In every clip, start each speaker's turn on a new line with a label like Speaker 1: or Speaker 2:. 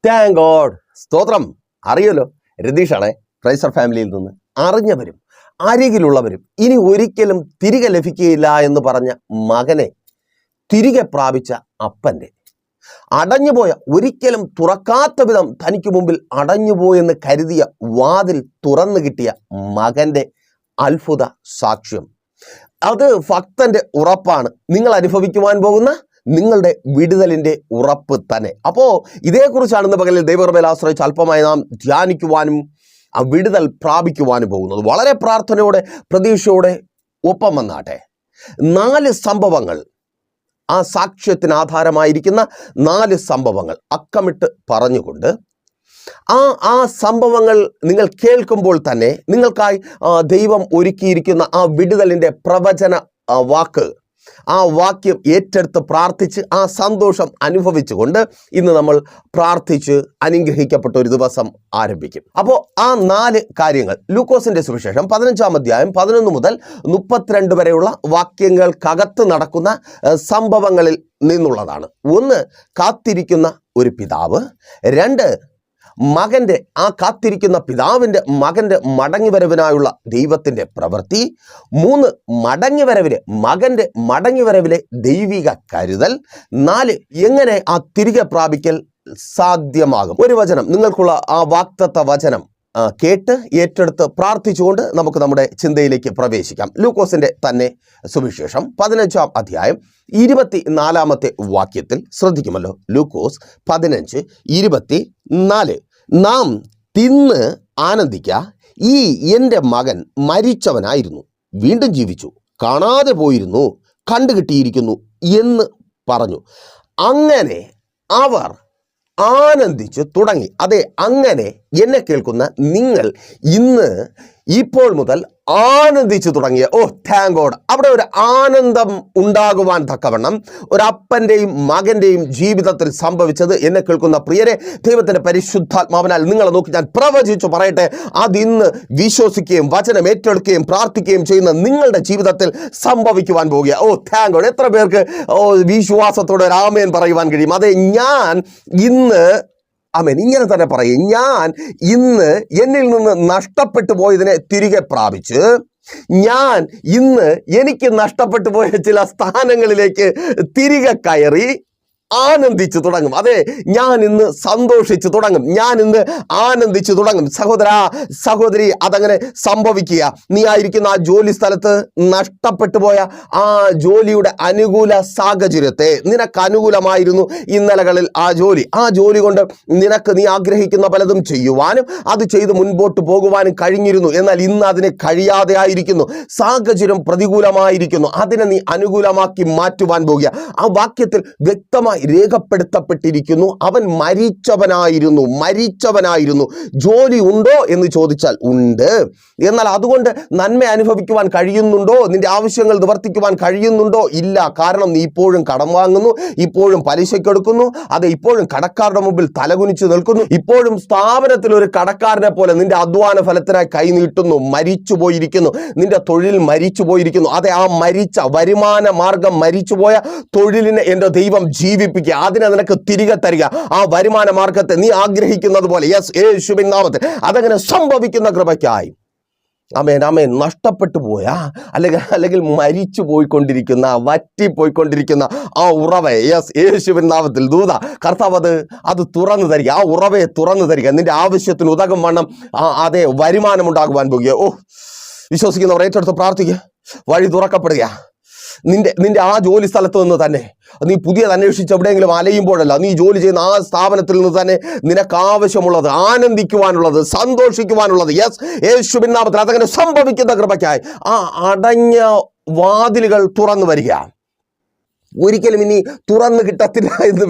Speaker 1: Thank God. സ്തോത്രം. അറിയല്ലോ, രതീഷാണേ, ക്രൈസ്തവ ഫാമിലിയിൽ നിന്ന്. അറിഞ്ഞവരും അരികിലുള്ളവരും ഇനി ഒരിക്കലും തിരികെ ലഭിക്കുകയില്ല എന്ന് പറഞ്ഞ മകനെ തിരികെ പ്രാപിച്ച അപ്പൻ്റെ, അടഞ്ഞുപോയ, ഒരിക്കലും തുറക്കാത്ത വിധം തനിക്ക് മുമ്പിൽ അടഞ്ഞുപോയെന്ന് കരുതിയ വാതിൽ തുറന്നു കിട്ടിയ മകൻ്റെ അത്ഭുത സാക്ഷ്യം. അത് ഭക്തന്റെ ഉറപ്പാണ്. നിങ്ങൾ അനുഭവിക്കുവാൻ പോകുന്ന നിങ്ങളുടെ വിടുതലിൻ്റെ ഉറപ്പ് തന്നെ. അപ്പോൾ ഇതേക്കുറിച്ചാണ് ഇന്ന് പകലിൽ ദൈവകൃപയിൽ ആശ്രയിച്ച് അല്പമായി നാം ധ്യാനിക്കുവാനും ആ വിടുതൽ പ്രാപിക്കുവാനും പോകുന്നത്. വളരെ പ്രാർത്ഥനയോടെ പ്രതീക്ഷയോടെ ഒപ്പം വന്നാട്ടെ. 4 സംഭവങ്ങൾ, ആ സാക്ഷ്യത്തിന് ആധാരമായിരിക്കുന്ന 4 സംഭവങ്ങൾ അക്കമിട്ട് പറഞ്ഞുകൊണ്ട് ആ സംഭവങ്ങൾ നിങ്ങൾ കേൾക്കുമ്പോൾ തന്നെ നിങ്ങൾക്കായി ദൈവം ഒരുക്കിയിരിക്കുന്ന ആ വിടുതലിൻ്റെ പ്രവചന വാക്ക്, ആ വാക്യം ഏറ്റെടുത്ത് പ്രാർത്ഥിച്ച് ആ സന്തോഷം അനുഭവിച്ചുകൊണ്ട് ഇന്ന് നമ്മൾ പ്രാർത്ഥിച്ച് അനുഗ്രഹിക്കപ്പെട്ട ഒരു ദിവസം ആരംഭിക്കും. അപ്പോൾ ആ 4 കാര്യങ്ങൾ ലൂക്കോസിന്റെ സുവിശേഷം 15-ാം അധ്യായം 11 മുതൽ 32 വരെയുള്ള വാക്യങ്ങൾക്കകത്ത് നടക്കുന്ന സംഭവങ്ങളിൽ നിന്നുള്ളതാണ്. 1, കാത്തിരിക്കുന്ന ഒരു പിതാവ്. 2, മകൻ്റെ, ആ കാത്തിരിക്കുന്ന പിതാവിൻ്റെ മകൻ്റെ മടങ്ങിവരവിനായുള്ള ദൈവത്തിൻ്റെ പ്രവൃത്തി. 3, മകൻ്റെ മടങ്ങിവരവിലെ ദൈവിക കരുതൽ. 4, എങ്ങനെ ആ തിരികെ പ്രാപിക്കൽ സാധ്യമാകും. ഒരു വചനം, നിങ്ങൾക്കുള്ള ആ വാഗ്ദത്ത വചനം കേട്ട് ഏറ്റെടുത്ത് പ്രാർത്ഥിച്ചുകൊണ്ട് നമുക്ക് നമ്മുടെ ചിന്തയിലേക്ക് പ്രവേശിക്കാം. ലൂക്കോസിന്റെ തന്നെ സുവിശേഷം 15-ാം അധ്യായം 24-ാമത്തെ വാക്യത്തിൽ ശ്രദ്ധിക്കുമല്ലോ. ലൂക്കോസ് 15:24. നാം തിന്ന് ആനന്ദിക്ക, ഈ എൻ്റെ മകൻ മരിച്ചവനായിരുന്നു, വീണ്ടും ജീവിച്ചു, കാണാതെ പോയിരുന്നു, കണ്ടുകിട്ടിയിരിക്കുന്നു എന്ന് പറഞ്ഞു. അങ്ങനെ അവർ ആനന്ദിച്ച് തുടങ്ങി. അതെ, അങ്ങനെ എന്നെ കേൾക്കുന്ന നിങ്ങൾ ഇന്ന് ഇപ്പോൾ മുതൽ ആനന്ദിച്ചു തുടങ്ങിയ, ഓ താങ്ക് ഗോഡ്, അവിടെ ഒരു ആനന്ദം ഉണ്ടാകുവാൻ തക്കവണ്ണം ഒരപ്പൻ്റെയും മകൻ്റെയും ജീവിതത്തിൽ സംഭവിച്ചത് എന്നെ കേൾക്കുന്ന പ്രിയരെ, ദൈവത്തിൻ്റെ പരിശുദ്ധാത്മാവിനാൽ നിങ്ങളെ നോക്കി ഞാൻ പ്രവചിച്ചു പറയട്ടെ, അതിന്ന് വിശ്വസിക്കുകയും വചനം ഏറ്റെടുക്കുകയും പ്രാർത്ഥിക്കുകയും ചെയ്യുന്ന നിങ്ങളുടെ ജീവിതത്തിൽ സംഭവിക്കുവാൻ പോകുക. ഓ താങ്ക് ഗോഡ്. എത്ര പേർക്ക് വിശ്വാസത്തോടെ ഒരു ആമേൻ പറയുവാൻ കഴിയും? അതെ, ഞാൻ ഇന്ന്, ആമേൻ, ഇങ്ങനെ തന്നെ പറയും, ഞാൻ ഇന്ന് എന്നിൽ നിന്ന് നഷ്ടപ്പെട്ടു പോയതിനെ തിരികെ പ്രാപിച്ച്, ഞാൻ ഇന്ന് എനിക്ക് നഷ്ടപ്പെട്ടു പോയ ചില സ്ഥാനങ്ങളിലേക്ക് തിരികെ കയറി ആനന്ദിച്ചു തുടങ്ങും. അതെ, ഞാൻ ഇന്ന് സന്തോഷിച്ചു തുടങ്ങും, ഞാൻ ഇന്ന് ആനന്ദിച്ചു തുടങ്ങും. സഹോദരാ, സഹോദരി, അതങ്ങനെ സംഭവിക്കുക. നീ ആയിരിക്കുന്ന ആ ജോലി സ്ഥലത്ത് നഷ്ടപ്പെട്ടു പോയ ആ ജോലിയുടെ അനുകൂല സാഹചര്യത്തെ, നിനക്ക് അനുകൂലമായിരുന്നു ഇന്നലകളിൽ ആ ജോലി കൊണ്ട് നിനക്ക് നീ ആഗ്രഹിക്കുന്ന പലതും ചെയ്യുവാനും അത് ചെയ്ത് മുൻപോട്ട് പോകുവാനും കഴിഞ്ഞിരുന്നു. എന്നാൽ ഇന്ന് അതിന് കഴിയാതെ ആയിരിക്കുന്നു. സാഹചര്യം പ്രതികൂലമായിരിക്കുന്നു. അതിനെ നീ അനുകൂലമാക്കി മാറ്റുവാൻ പോകുക. ആ വാക്യത്തിൽ വ്യക്തമായി രേഖപ്പെടുത്തപ്പെട്ടിരിക്കുന്നു, അവൻ മരിച്ചവനായിരുന്നു. ജോലി ഉണ്ടോ എന്ന് ചോദിച്ചാൽ ഉണ്ട്. എന്നാൽ അതുകൊണ്ട് നന്മ അനുഭവിക്കുവാൻ കഴിയുന്നുണ്ടോ? നിന്റെ ആവശ്യങ്ങൾ നിവർത്തിക്കുവാൻ കഴിയുന്നുണ്ടോ? ഇല്ല. കാരണം നീ ഇപ്പോഴും കടം വാങ്ങുന്നു, ഇപ്പോഴും പലിശക്കെടുക്കുന്നു, അത് ഇപ്പോഴും കടക്കാരുടെ മുമ്പിൽ തലകുനിച്ച് നിൽക്കുന്നു, ഇപ്പോഴും സ്ഥാപനത്തിൽ ഒരു കടക്കാരനെ പോലെ നിന്റെ അധ്വാന ഫലത്തിനായി കൈനീട്ടുന്നു. മരിച്ചു പോയിരിക്കുന്നു, നിന്റെ തൊഴിൽ മരിച്ചു പോയിരിക്കുന്നു. അതെ, ആ മരിച്ച വരുമാന മാർഗം മരിച്ചുപോയ തൊഴിലിനെ എൻ്റെ ദൈവം ജീവിപ്പിക്കുക, അതിനെ നിനക്ക് തിരികെ തരിക. ആ വരുമാന മാർഗത്തെ നീ ആഗ്രഹിക്കുന്നത് പോലെ, യെസ്, യേശുവിൻ നാമത്തിൽ അതങ്ങനെ സംഭവിക്കുന്ന കൃപയ്ക്കായി. ആമേൻ, ആമേൻ. നഷ്ടപ്പെട്ടു പോയ അല്ലെങ്കിൽ മരിച്ചു പോയിക്കൊണ്ടിരിക്കുന്ന, വറ്റിപ്പോയിക്കൊണ്ടിരിക്കുന്ന ആ ഉറവെ, യെസ്, യേശുവിൻ നാമത്തിൽ ദൂത കർത്താവ് അത് തുറന്നു തരിക. ആ ഉറവയെ തുറന്നു തരിക. നിന്റെ ആവശ്യത്തിന് ഉതകും വണ്ണം അതേ വരുമാനം ഉണ്ടാകുവാൻ പോകുക. ഓ, വിശ്വസിക്കുന്നവർ ഏറ്റെടുത്ത് പ്രാർത്ഥിക്കുക. വഴി തുറക്കപ്പെടുക. നിന്റെ ആ ജോലി സ്ഥലത്ത് നിന്ന് തന്നെ നീ പുതിയത് അന്വേഷിച്ച് എവിടെയെങ്കിലും അലയുമ്പോഴല്ല, നീ ജോലി ചെയ്യുന്ന ആ സ്ഥാപനത്തിൽ നിന്ന് തന്നെ നിനക്ക് ആവശ്യമുള്ളത്, ആനന്ദിക്കുവാനുള്ളത്, സന്തോഷിക്കുവാനുള്ളത്, യെസ്, യേശുവിൻ നാമത്തിൽ അതങ്ങനെ സംഭവിക്കുന്ന കൃപയ്ക്കായി ആ അടഞ്ഞ വാതിലുകൾ തുറന്നു വരിക. ഒരിക്കലും ഇനി തുറന്നു കിട്ടത്തില്ല എന്ന്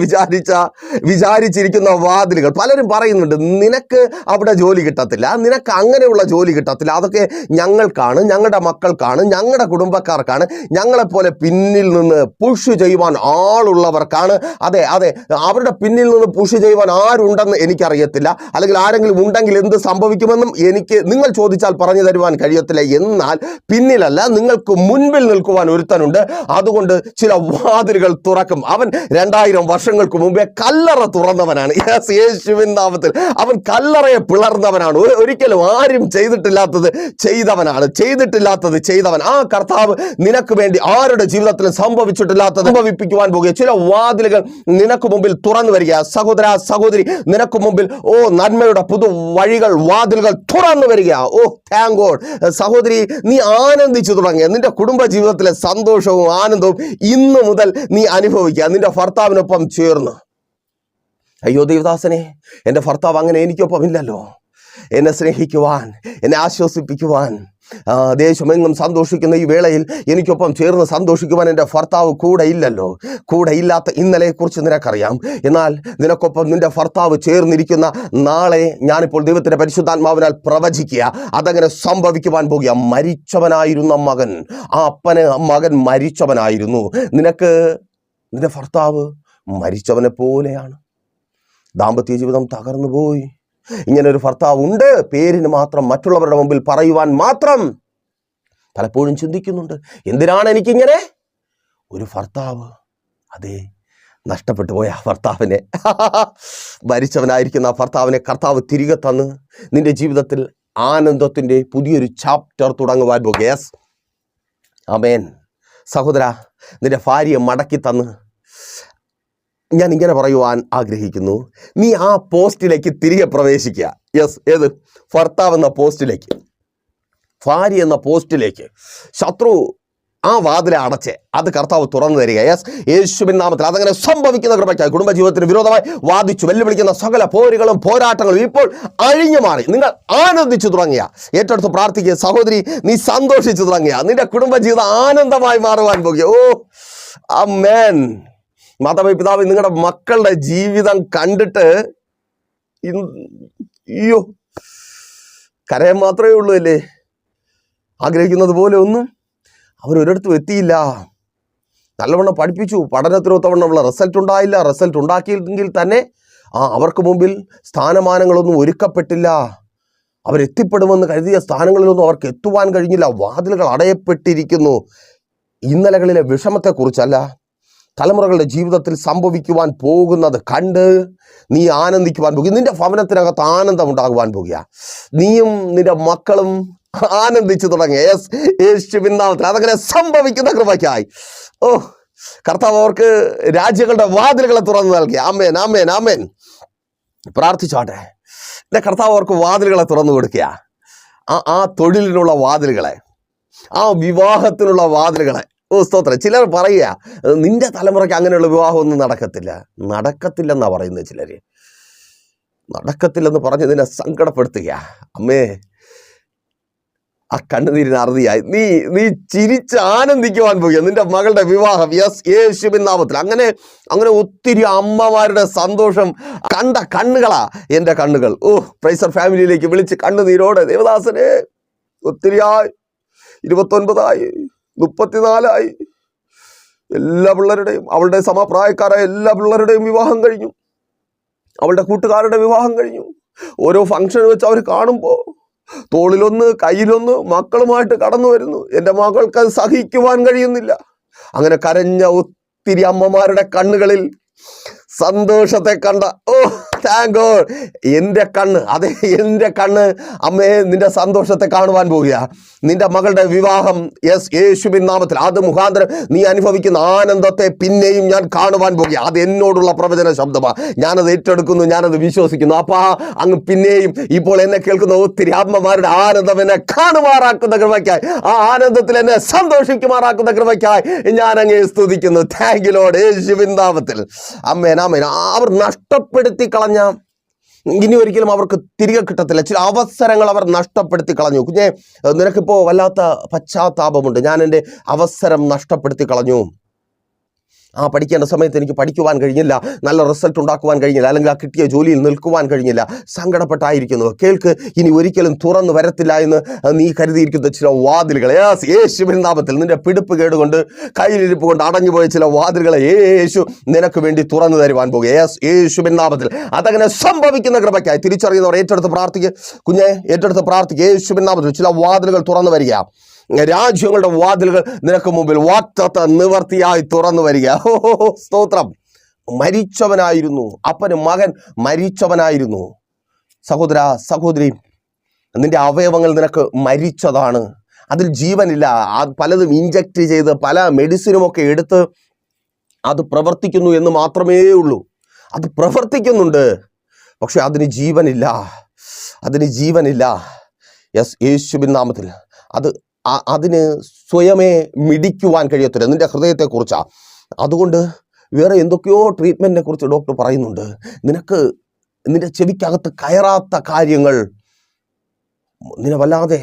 Speaker 1: വിചാരിച്ചിരിക്കുന്ന വാതിലുകൾ. പലരും പറയുന്നുണ്ട്, നിനക്ക് അവിടെ ജോലി കിട്ടത്തില്ല, നിനക്ക് അങ്ങനെയുള്ള ജോലി കിട്ടത്തില്ല, അതൊക്കെ ഞങ്ങൾക്കാണ്, ഞങ്ങളുടെ മക്കൾക്കാണ്, ഞങ്ങളുടെ കുടുംബക്കാർക്കാണ്, ഞങ്ങളെപ്പോലെ പിന്നിൽ നിന്ന് പുഷ് ചെയ്യുവാൻ ആളുള്ളവർക്കാണ്. അതെ, അവരുടെ പിന്നിൽ നിന്ന് പുഷ് ചെയ്യുവാൻ ആരുണ്ടെന്ന് എനിക്കറിയത്തില്ല, അല്ലെങ്കിൽ ആരെങ്കിലും ഉണ്ടെങ്കിൽ എന്ത് സംഭവിക്കുമെന്നും നിങ്ങൾ ചോദിച്ചാൽ പറഞ്ഞു തരുവാൻ കഴിയത്തില്ല. എന്നാൽ പിന്നിലല്ല, നിങ്ങൾക്ക് മുൻപിൽ നിൽക്കുവാൻ ഒരുത്തനുണ്ട്. അതുകൊണ്ട് ചില വാതിലുകൾ തുറക്കും. അവൻ 2000 വർഷങ്ങൾക്ക് മുമ്പേ കല്ലറ തുറന്നവനാണ്. യേശുവിൻ നാമത്തിൽ അവൻ കല്ലറയെ പിളർന്നവനാണ്. ഒരിക്കലും ആരും ചെയ്തിട്ടില്ലാത്തത് ചെയ്തവൻ. ആ കർത്താവ് നിനക്ക് വേണ്ടി ആരുടെ ജീവിതത്തിലും സംഭവിച്ചിട്ടില്ലാത്തത് സംഭവിപ്പിക്കുവാൻ പോകുക. ചില വാതിലുകൾ നിനക്ക് മുമ്പിൽ തുറന്നു വരിക. സഹോദര സഹോദരി, നിനക്ക് മുമ്പിൽ നന്മയുടെ പുതു വഴികൾ, വാതിലുകൾ തുറന്നു വരിക. Thank God. സഹോദരി, നീ ആനന്ദിച്ചു തുടങ്ങിയ നിന്റെ കുടുംബ ജീവിതത്തിലെ സന്തോഷവും ആനന്ദവും ഇന്നു മുതൽ നീ അനുഭവിക്കുക, നിന്റെ ഭർത്താവിനൊപ്പം ചേർന്ന്. അയ്യോ ദൈവദാസനെ, എൻ്റെ ഭർത്താവ് അങ്ങനെ എനിക്കൊപ്പം ഇല്ലല്ലോ. എന്നെ സ്നേഹിക്കുവാൻ, എന്നെ ആശ്വസിപ്പിക്കുവാൻ, ദേശമെങ്ങും സന്തോഷിക്കുന്ന ഈ വേളയിൽ എനിക്കൊപ്പം ചേർന്ന് സന്തോഷിക്കുവാൻ എൻ്റെ ഭർത്താവ് കൂടെ ഇല്ലല്ലോ. കൂടെ ഇല്ലാത്ത ഇന്നലെയെക്കുറിച്ച് നിനക്കറിയാം. എന്നാൽ നിനക്കൊപ്പം നിന്റെ ഭർത്താവ് ചേർന്നിരിക്കുന്ന നാളെ ഞാനിപ്പോൾ ദൈവത്തിൻ്റെ പരിശുദ്ധാത്മാവിനാൽ പ്രവചിക്കുക. അതങ്ങനെ സംഭവിക്കുവാൻ പോകുക. മരിച്ചവനായിരുന്ന മകൻ, ആ മകൻ മരിച്ചവനായിരുന്നു. നിന്റെ ഭർത്താവ് മരിച്ചവനെ പോലെയാണ്. ദാമ്പത്യ ജീവിതം തകർന്നു പോയി. ഇങ്ങനെ ഒരു ഭർത്താവ് ഉണ്ട്, പേരിന് മാത്രം, മറ്റുള്ളവരുടെ മുമ്പിൽ പറയുവാൻ മാത്രം. പലപ്പോഴും ചിന്തിക്കുന്നുണ്ട്, എന്തിനാണ് എനിക്കിങ്ങനെ ഒരു ഭർത്താവ്? അതെ, നഷ്ടപ്പെട്ടു പോയ ആ ഭർത്താവിനെ, മരിച്ചവനായിരിക്കുന്ന ആ ഭർത്താവിനെ കർത്താവ് തിരികെ തന്ന് നിന്റെ ജീവിതത്തിൽ ആനന്ദത്തിൻ്റെ പുതിയൊരു ചാപ്റ്റർ തുടങ്ങുവാൻ പോകുക. യെസ്, ആമേൻ. സഹോദര, നിന്റെ ഭാര്യയെ മടക്കി തന്ന് ഞാൻ ഇങ്ങനെ പറയുവാൻ ആഗ്രഹിക്കുന്നു, നീ ആ പോസ്റ്റിലേക്ക് തിരികെ പ്രവേശിക്കുക. യെസ്, ഏത്? ഭർത്താവ് എന്ന പോസ്റ്റിലേക്ക്, ഭാര്യ എന്ന പോസ്റ്റിലേക്ക്. ശത്രു ആ വാതിലെ അടച്ച് അത് കർത്താവ് തുറന്നു തരിക. യെസ്, യേശുവിൻ നാമത്തിൽ അതങ്ങനെ സംഭവിക്കുന്ന കൃപയ്ക്കായി. കുടുംബജീവിതത്തിന് വിരോധമായി വാദിച്ചു വെല്ലുവിളിക്കുന്ന സകല പോരുകളും പോരാട്ടങ്ങളും ഇപ്പോൾ അഴിഞ്ഞു മാറി നിങ്ങൾ ആനന്ദിച്ചു തുടങ്ങിയ, ഏറ്റെടുത്ത് പ്രാർത്ഥിക്കുക. സഹോദരി, നീ സന്തോഷിച്ചു തുടങ്ങിയ നിന്റെ കുടുംബജീവിതം ആനന്ദമായി മാറുവാൻ പോകുക. ആമേൻ. മാതാവേ, പിതാവേ, നിങ്ങളുടെ മക്കളുടെ ജീവിതം കണ്ടിട്ട് കരയാൻ മാത്രമേ ഉള്ളൂ അല്ലേ? ആഗ്രഹിക്കുന്നത് പോലെ ഒന്നും അവരൊരിടത്തും എത്തിയില്ല. നല്ലവണ്ണം പഠിപ്പിച്ചു, പഠനത്തിനൊത്തവണ്ണമുള്ള റിസൾട്ട് ഉണ്ടായില്ല. റിസൾട്ട് ഉണ്ടാക്കിയെങ്കിൽ തന്നെ അവർക്ക് മുമ്പിൽ സ്ഥാനമാനങ്ങളൊന്നും ഒരുക്കപ്പെട്ടില്ല. അവരെത്തിപ്പെടുമെന്ന് കരുതിയ സ്ഥാനങ്ങളിലൊന്നും അവർക്ക് എത്തുവാൻ കഴിഞ്ഞില്ല. വാതിലുകൾ അടയപ്പെട്ടിരിക്കുന്നു. ഇന്നലകളിലെ വിഷമത്തെക്കുറിച്ചല്ല, തലമുറകളുടെ ജീവിതത്തിൽ സംഭവിക്കുവാൻ പോകുന്നത് കണ്ട് നീ ആനന്ദിക്കുവാൻ പോകുക. നിന്റെ ഭവനത്തിനകത്ത് ആനന്ദം ഉണ്ടാകുവാൻ പോകുക. നീയും നിന്റെ മക്കളും ആനന്ദിച്ചു തുടങ്ങിയ. യേശുവിൻ നാമത്തിൽ അതങ്ങനെ സംഭവിക്കുന്ന കൃപയ്ക്കായി. കർത്താവ് അവർക്ക് രാജ്യങ്ങളുടെ വാതിലുകളെ തുറന്നു നൽകി. ആമേൻ, ആമേൻ, ആമേൻ. പ്രാർത്ഥിച്ചോട്ടെ. എൻ്റെ കർത്താവ് അവർക്ക് വാതിലുകളെ തുറന്നു കൊടുക്കുക. ആ തൊഴിലിനുള്ള വാതിലുകളെ, ആ വിവാഹത്തിനുള്ള വാതിലുകളെ. സ്തോത്രം. ചിലർ പറയുക, നിന്റെ തലമുറയ്ക്ക് അങ്ങനെയുള്ള വിവാഹമൊന്നും നടക്കത്തില്ലെന്നാണ് പറയുന്നത്. ചിലർ നടക്കത്തില്ലെന്ന് പറഞ്ഞ് നിന്നെ സങ്കടപ്പെടുത്തുക. അമ്മേ, ആ കണ്ണുനീരിന് അറുതിയായി നീ ചിരിച്ച് ആനന്ദിക്കുവാൻ പോകുക നിന്റെ മകളുടെ വിവാഹം. യെസ്, യേശുവിൻ നാമത്തിൽ. അങ്ങനെ ഒത്തിരി അമ്മമാരുടെ സന്തോഷം കണ്ട കണ്ണുകളാ എൻ്റെ കണ്ണുകൾ. പ്രൈസർ ഫാമിലിയിലേക്ക് വിളിച്ച് കണ്ണുനീരോടെ, ദേവദാസനെ ഒത്തിരിയായി, 29ആയി, 34ആയി, എല്ലാ പിള്ളേരുടെയും, അവളുടെ സമപ്രായക്കാരായ എല്ലാ പിള്ളേരുടെയും വിവാഹം കഴിഞ്ഞു. അവളുടെ കൂട്ടുകാരുടെ വിവാഹം കഴിഞ്ഞു. ഓരോ ഫംഗ്ഷൻ വെച്ച് അവർ കാണുമ്പോൾ തോളിലൊന്ന് കയ്യിലൊന്ന് മക്കളുമായിട്ട് കടന്നു വരുന്നു. എൻ്റെ മകൾക്ക് അത് സഹിക്കുവാൻ കഴിയുന്നില്ല. അങ്ങനെ കരഞ്ഞ ഒത്തിരി അമ്മമാരുടെ കണ്ണുകളിൽ സന്തോഷത്തെ കണ്ട. Thank God. എൻ്റെ കണ്ണ്, അതെ, എൻ്റെ കണ്ണ് അമ്മേ നിന്റെ സന്തോഷത്തെ കാണുവാൻ പോവുക. നിന്റെ മകളുടെ വിവാഹം, യെസ്, യേശുവിൻ നാമത്തിൽ, അത് മുഖാന്തരം നീ അനുഭവിക്കുന്ന ആനന്ദത്തെ പിന്നെയും ഞാൻ കാണുവാൻ പോവുക. അത് എന്നോടുള്ള പ്രവചന ശബ്ദമാണ്. ഞാനത് ഏറ്റെടുക്കുന്നു, ഞാനത് വിശ്വസിക്കുന്നു. അപ്പോൾ അങ്ങ് പിന്നെയും ഇപ്പോൾ എന്നെ കേൾക്കുന്ന ഒത്തിരി അമ്മമാരുടെ ആനന്ദം എന്നെ കാണുമാറാക്കുന്ന കൃപയ്ക്കായി, ആ ആനന്ദത്തിൽ എന്നെ സന്തോഷിക്കുമാറാക്കുന്ന കൃപയ്ക്കായി ഞാൻ അങ്ങേ സ്തുതിക്കുന്നു. താങ്ക് യു ലോർഡ്, യേശുവിൻ നാമത്തിൽ. അമ്മേൻ, ആമേൻ. അവർ നഷ്ടപ്പെടുത്തി കളഞ്ഞ, ഇനി ഒരിക്കലും അവർക്ക് തിരികെ കിട്ടത്തില്ല. ചില അവസരങ്ങൾ അവർ നഷ്ടപ്പെടുത്തി കളഞ്ഞു. കുഞ്ഞെ, നിനക്കിപ്പോൾ വല്ലാത്ത പശ്ചാത്താപമുണ്ട്. ഞാൻ എൻ്റെ അവസരം നഷ്ടപ്പെടുത്തി കളഞ്ഞു. പഠിക്കേണ്ട സമയത്ത് എനിക്ക് പഠിക്കുവാൻ കഴിഞ്ഞില്ല, നല്ല റിസൾട്ട് ഉണ്ടാക്കുവാൻ കഴിഞ്ഞില്ല, അല്ലെങ്കിൽ ആ കിട്ടിയ ജോലിയിൽ നിൽക്കുവാൻ കഴിഞ്ഞില്ല. സങ്കടപ്പെട്ടായിരിക്കുന്നു. കേൾക്ക്, ഇനി ഒരിക്കലും തുറന്നു വരത്തില്ല എന്ന് നീ കരുതിയിരിക്കുന്ന ചില വാതിലുകൾ, യേശുവിൻ നാമത്തിൽ, നിന്റെ പിടിപ്പ് കേടുകൊണ്ട്, കയ്യിലിരിപ്പ് കൊണ്ട് അടഞ്ഞുപോയ ചില വാതിലുകളെ യേശു നിനക്ക് വേണ്ടി തുറന്നു തരുവാൻ പോകുക. യേശുവിൻ നാമത്തിൽ അതങ്ങനെ സംഭവിക്കുന്ന കൃപയ്ക്കായി തിരിച്ചറിയുന്നവർ ഏറ്റെടുത്ത് പ്രാർത്ഥിക്കുക. കുഞ്ഞെ, ഏറ്റെടുത്ത് പ്രാർത്ഥിക്കുക. യേശുവിൻ നാമത്തിൽ ചില വാതിലുകൾ തുറന്നു വരിക. രാജ്യങ്ങളുടെ വാതിലുകൾ നിനക്ക് മുമ്പിൽ വാറ്റത്ത നിവർത്തിയായി തുറന്നു വരിക. സ്തോത്രം. മരിച്ചവനായിരുന്നു അപ്പന് മകൻ, മരിച്ചവനായിരുന്നു. സഹോദര സഹോദരി, നിന്റെ അവയവങ്ങൾ നിനക്ക് മരിച്ചതാണ്, അതിൽ ജീവനില്ല. പലതും ഇഞ്ചക്ട് ചെയ്ത് പല മെഡിസിനുമൊക്കെ എടുത്ത് അത് പ്രവർത്തിക്കുന്നു എന്ന് മാത്രമേ ഉള്ളൂ. അത് പ്രവർത്തിക്കുന്നുണ്ട്, പക്ഷെ അതിന് ജീവനില്ല, അതിന് ജീവനില്ല. യെസ്, യേശുവിൻ നാമത്തിൽ അതിന് സ്വയമേ മിടിക്കുവാൻ കഴിയത്തില്ല നിന്റെ ഹൃദയത്തെക്കുറിച്ചാണ്. അതുകൊണ്ട് വേറെ എന്തൊക്കെയോ ട്രീറ്റ്മെൻറ്റിനെ കുറിച്ച് ഡോക്ടർ പറയുന്നുണ്ട്. നിന്റെ ചെവിക്കകത്ത് കയറാത്ത കാര്യങ്ങൾ നിന്നെ വല്ലാതെ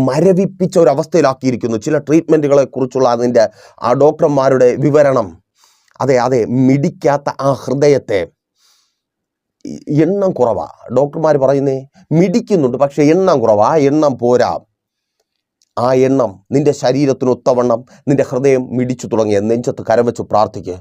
Speaker 1: മരവിപ്പിച്ച ഒരവസ്ഥയിലാക്കിയിരിക്കുന്നു. ചില ട്രീറ്റ്മെൻറ്റുകളെ കുറിച്ചുള്ള അതിൻ്റെ ആ ഡോക്ടർമാരുടെ വിവരണം. അതെ, മിടിക്കാത്ത ആ ഹൃദയത്തെ, എണ്ണം കുറവാ. ഡോക്ടർമാർ പറയുന്നേ മിടിക്കുന്നുണ്ട്, പക്ഷെ എണ്ണം കുറവാ. ആ എണ്ണം പോരാ. ആ എണ്ണം നിന്റെ ശരീരത്തിനൊത്തവണ്ണം നിന്റെ ഹൃദയം മിടിച്ചു തുടങ്ങിയ നെഞ്ചത്ത് കരവച്ച് പ്രാർത്ഥിക്കുക.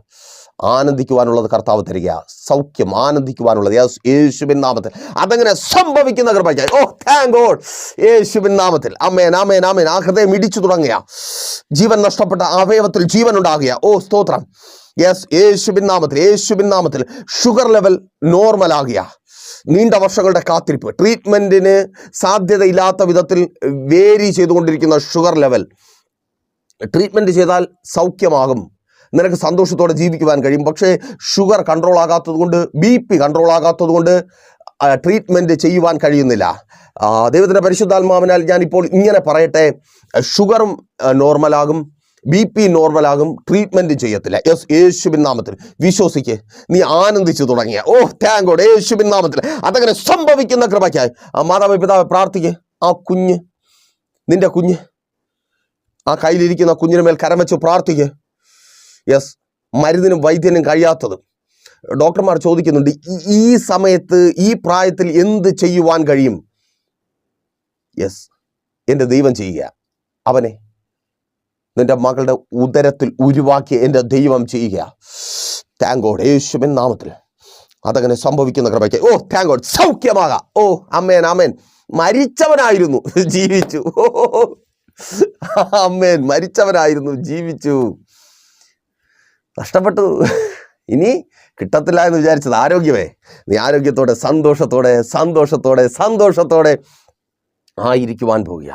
Speaker 1: ആനന്ദിക്കുവാനുള്ളത് കർത്താവ് തരിക, സൗഖ്യം ആനന്ദിക്കുവാനുള്ളത് യേശുവിൻ നാമത്തിൽ അതങ്ങനെ സംഭവിക്കുന്ന കൃപയ്ക്കായി. താങ്ക് ഗോഡ്, യേശുവിൻ നാമത്തിൽ. ആമേൻ, ആമേൻ, ആമേൻ. ആ ഹൃദയം മിടിച്ചു തുടങ്ങിയ, ജീവൻ നഷ്ടപ്പെട്ട അവയവത്തിൽ ജീവൻ ഉണ്ടാകുക. സ്തോത്രം. യെസ്, യേശുവിൻ നാമത്തിൽ, യേശുവിൻ നാമത്തിൽ. ഷുഗർ ലെവൽ നോർമൽ ആകുക. നീണ്ട വർഷങ്ങളുടെ കാത്തിരിപ്പ്, ട്രീറ്റ്മെന്റിന് സാധ്യതയില്ലാത്ത വിധത്തിൽ വേരി ചെയ്തുകൊണ്ടിരിക്കുന്ന ഷുഗർ ലെവൽ, ട്രീറ്റ്മെന്റ് ചെയ്താൽ സൗഖ്യമാകും, നിനക്ക് സന്തോഷത്തോടെ ജീവിക്കുവാൻ കഴിയും. പക്ഷേ ഷുഗർ കൺട്രോൾ ആകാത്തത് കൊണ്ട്, BP കൺട്രോൾ ആകാത്തത് കൊണ്ട് ട്രീറ്റ്മെന്റ് ചെയ്യുവാൻ കഴിയുന്നില്ല. ദൈവത്തിൻ്റെ പരിശുദ്ധാത്മാവിനാൽ ഞാനിപ്പോൾ ഇങ്ങനെ പറയട്ടെ, ഷുഗറും നോർമലാകും, BP നോർമലാകും, ട്രീറ്റ്മെന്റ് ചെയ്യത്തില്ല. യെസ്, യേശുവിൻ നാമത്തിൽ വിശ്വസിക്ക്. നീ ആനന്ദിച്ചു തുടങ്ങിയ താങ്ക് ഗോഡ്, യേശുവിൻ നാമത്തിൽ അതങ്ങനെ സംഭവിക്കുന്ന കൃപയ്ക്കായി. മാതാവ് പിതാവ് പ്രാർത്ഥിക്ക്. ആ കുഞ്ഞ്, നിന്റെ കുഞ്ഞ്, ആ കയ്യിലിരിക്കുന്ന കുഞ്ഞിന് മേൽ കരം വെച്ച് പ്രാർത്ഥിക്ക്. യെസ്, മരുന്നിനും വൈദ്യനും കഴിയാത്തത് ഡോക്ടർമാർ ചോദിക്കുന്നുണ്ട്, ഈ സമയത്ത് ഈ പ്രായത്തിൽ എന്ത് ചെയ്യുവാൻ കഴിയും? യെസ്, എൻ്റെ ദൈവം ചെയ്യുക. അവനെ നിന്റെ മകളുടെ ഉദരത്തിൽ ഉരുവാക്കി എൻ്റെ ദൈവം ചെയ്യുക. താങ്ക് ഗോഡ്, യേശുവിൻ നാമത്തിൽ അതങ്ങനെ സംഭവിക്കുന്ന കൃപയ്ക്ക്. Thank God, സൗഖ്യമാകാം. അമ്മേൻ, ആമേൻ. മരിച്ചവനായിരുന്നു, ജീവിച്ചു. അമ്മേൻ, മരിച്ചവനായിരുന്നു, ജീവിച്ചു. നഷ്ടപ്പെട്ടു, ഇനി കിട്ടത്തില്ല എന്ന് വിചാരിച്ചത് ആരോഗ്യമേ, നീ ആരോഗ്യത്തോടെ സന്തോഷത്തോടെ ആയിരിക്കുവാൻ പോവുക.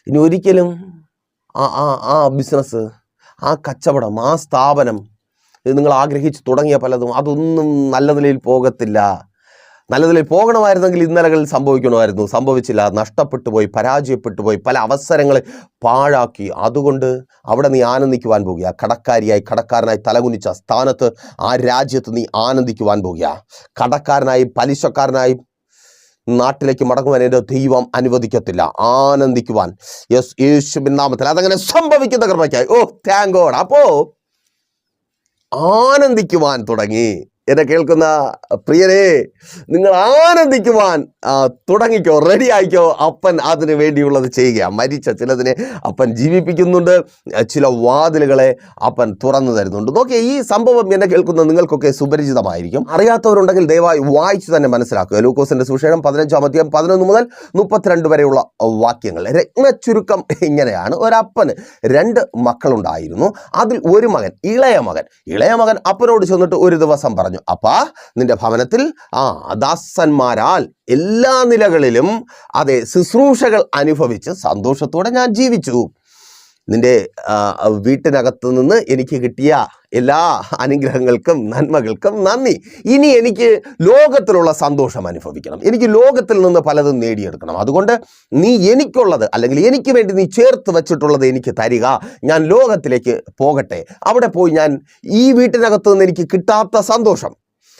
Speaker 1: ഇനി ഒരിക്കലും ആ ബിസിനസ്, ആ കച്ചവടം, ആ സ്ഥാപനം, നിങ്ങൾ ആഗ്രഹിച്ച് തുടങ്ങിയ പലതും അതൊന്നും നല്ല നിലയിൽ പോകത്തില്ല. നല്ല നിലയിൽ പോകണമായിരുന്നെങ്കിൽ ഇന്നലകളിൽ സംഭവിക്കണമായിരുന്നു, സംഭവിച്ചില്ല. നഷ്ടപ്പെട്ടു പോയി, പരാജയപ്പെട്ടു പോയി, പല അവസരങ്ങളെ പാഴാക്കി. അതുകൊണ്ട് അവിടെ നീ ആനന്ദിക്കുവാൻ പോകുക. കടക്കാരനായി തലകുനിച്ച സ്ഥാനത്ത്, ആ രാജ്യത്ത് നീ ആനന്ദിക്കുവാൻ പോകുക. കടക്കാരനായി പലിശക്കാരനായി നാട്ടിലേക്ക് മടങ്ങുവാൻ എൻ്റെ ദൈവം അനുവദിക്കത്തില്ല. ആനന്ദിക്കുവാൻ. യെസ്, യേശുവിൻ നാമത്തിൽ അതങ്ങനെ സംഭവിക്കുന്ന കൃപയ്ക്കായി. Thank God. അപ്പോൾ ആനന്ദിക്കുവാൻ തുടങ്ങി. എന്നെ കേൾക്കുന്ന പ്രിയരെ, നിങ്ങൾ ആനന്ദിക്കുവാൻ തുടങ്ങിക്കോ, റെഡി ആയിക്കോ. അപ്പൻ അതിന് വേണ്ടിയുള്ളത് ചെയ്യുക. മരിച്ച ചിലതിനെ അപ്പൻ ജീവിപ്പിക്കുന്നുണ്ട്, ചില വാതിലുകളെ അപ്പൻ തുറന്നു തരുന്നുണ്ട്. നോക്കിയേ, ഈ സംഭവം എന്നെ കേൾക്കുന്ന നിങ്ങൾക്കൊക്കെ സുപരിചിതമായിരിക്കും. അറിയാത്തവരുണ്ടെങ്കിൽ ദയവായി വായിച്ച് തന്നെ മനസ്സിലാക്കുക. ലൂക്കോസിന്റെ സുവിശേഷം 15-ാം അധ്യായം 11 മുതൽ 32 വരെയുള്ള വാക്യങ്ങൾ. രത്നച്ചുരുക്കം ഇങ്ങനെയാണ്. ഒരപ്പന് 2 മക്കളുണ്ടായിരുന്നു. അതിൽ ഒരു മകൻ, ഇളയ മകൻ അപ്പനോട് ചെന്നിട്ട് ഒരു ദിവസം പറഞ്ഞു, അപ്പാ, നിന്റെ ഭവനത്തിൽ ദാസന്മാരാൽ എല്ലാ നിലകളിലും ശുശ്രൂഷകൾ അനുഭവിച്ച് സന്തോഷത്തോടെ ഞാൻ ജീവിച്ചു. നിന്റെ വീട്ടിനകത്ത് നിന്ന് എനിക്ക് കിട്ടിയ എല്ലാ അനുഗ്രഹങ്ങൾക്കും നന്മകൾക്കും നന്ദി. ഇനി എനിക്ക് ലോകത്തിലുള്ള സന്തോഷം അനുഭവിക്കണം, എനിക്ക് ലോകത്തിൽ നിന്ന് പലതും നേടിയെടുക്കണം. അതുകൊണ്ട് നീ എനിക്കുള്ളത്, അല്ലെങ്കിൽ എനിക്ക് വേണ്ടി നീ ചേർത്ത് വച്ചിട്ടുള്ളത് എനിക്ക് തരിക. ഞാൻ ലോകത്തിലേക്ക് പോകട്ടെ. അവിടെ പോയി ഞാൻ ഈ വീട്ടിനകത്ത് നിന്ന് എനിക്ക് കിട്ടാത്ത സന്തോഷം,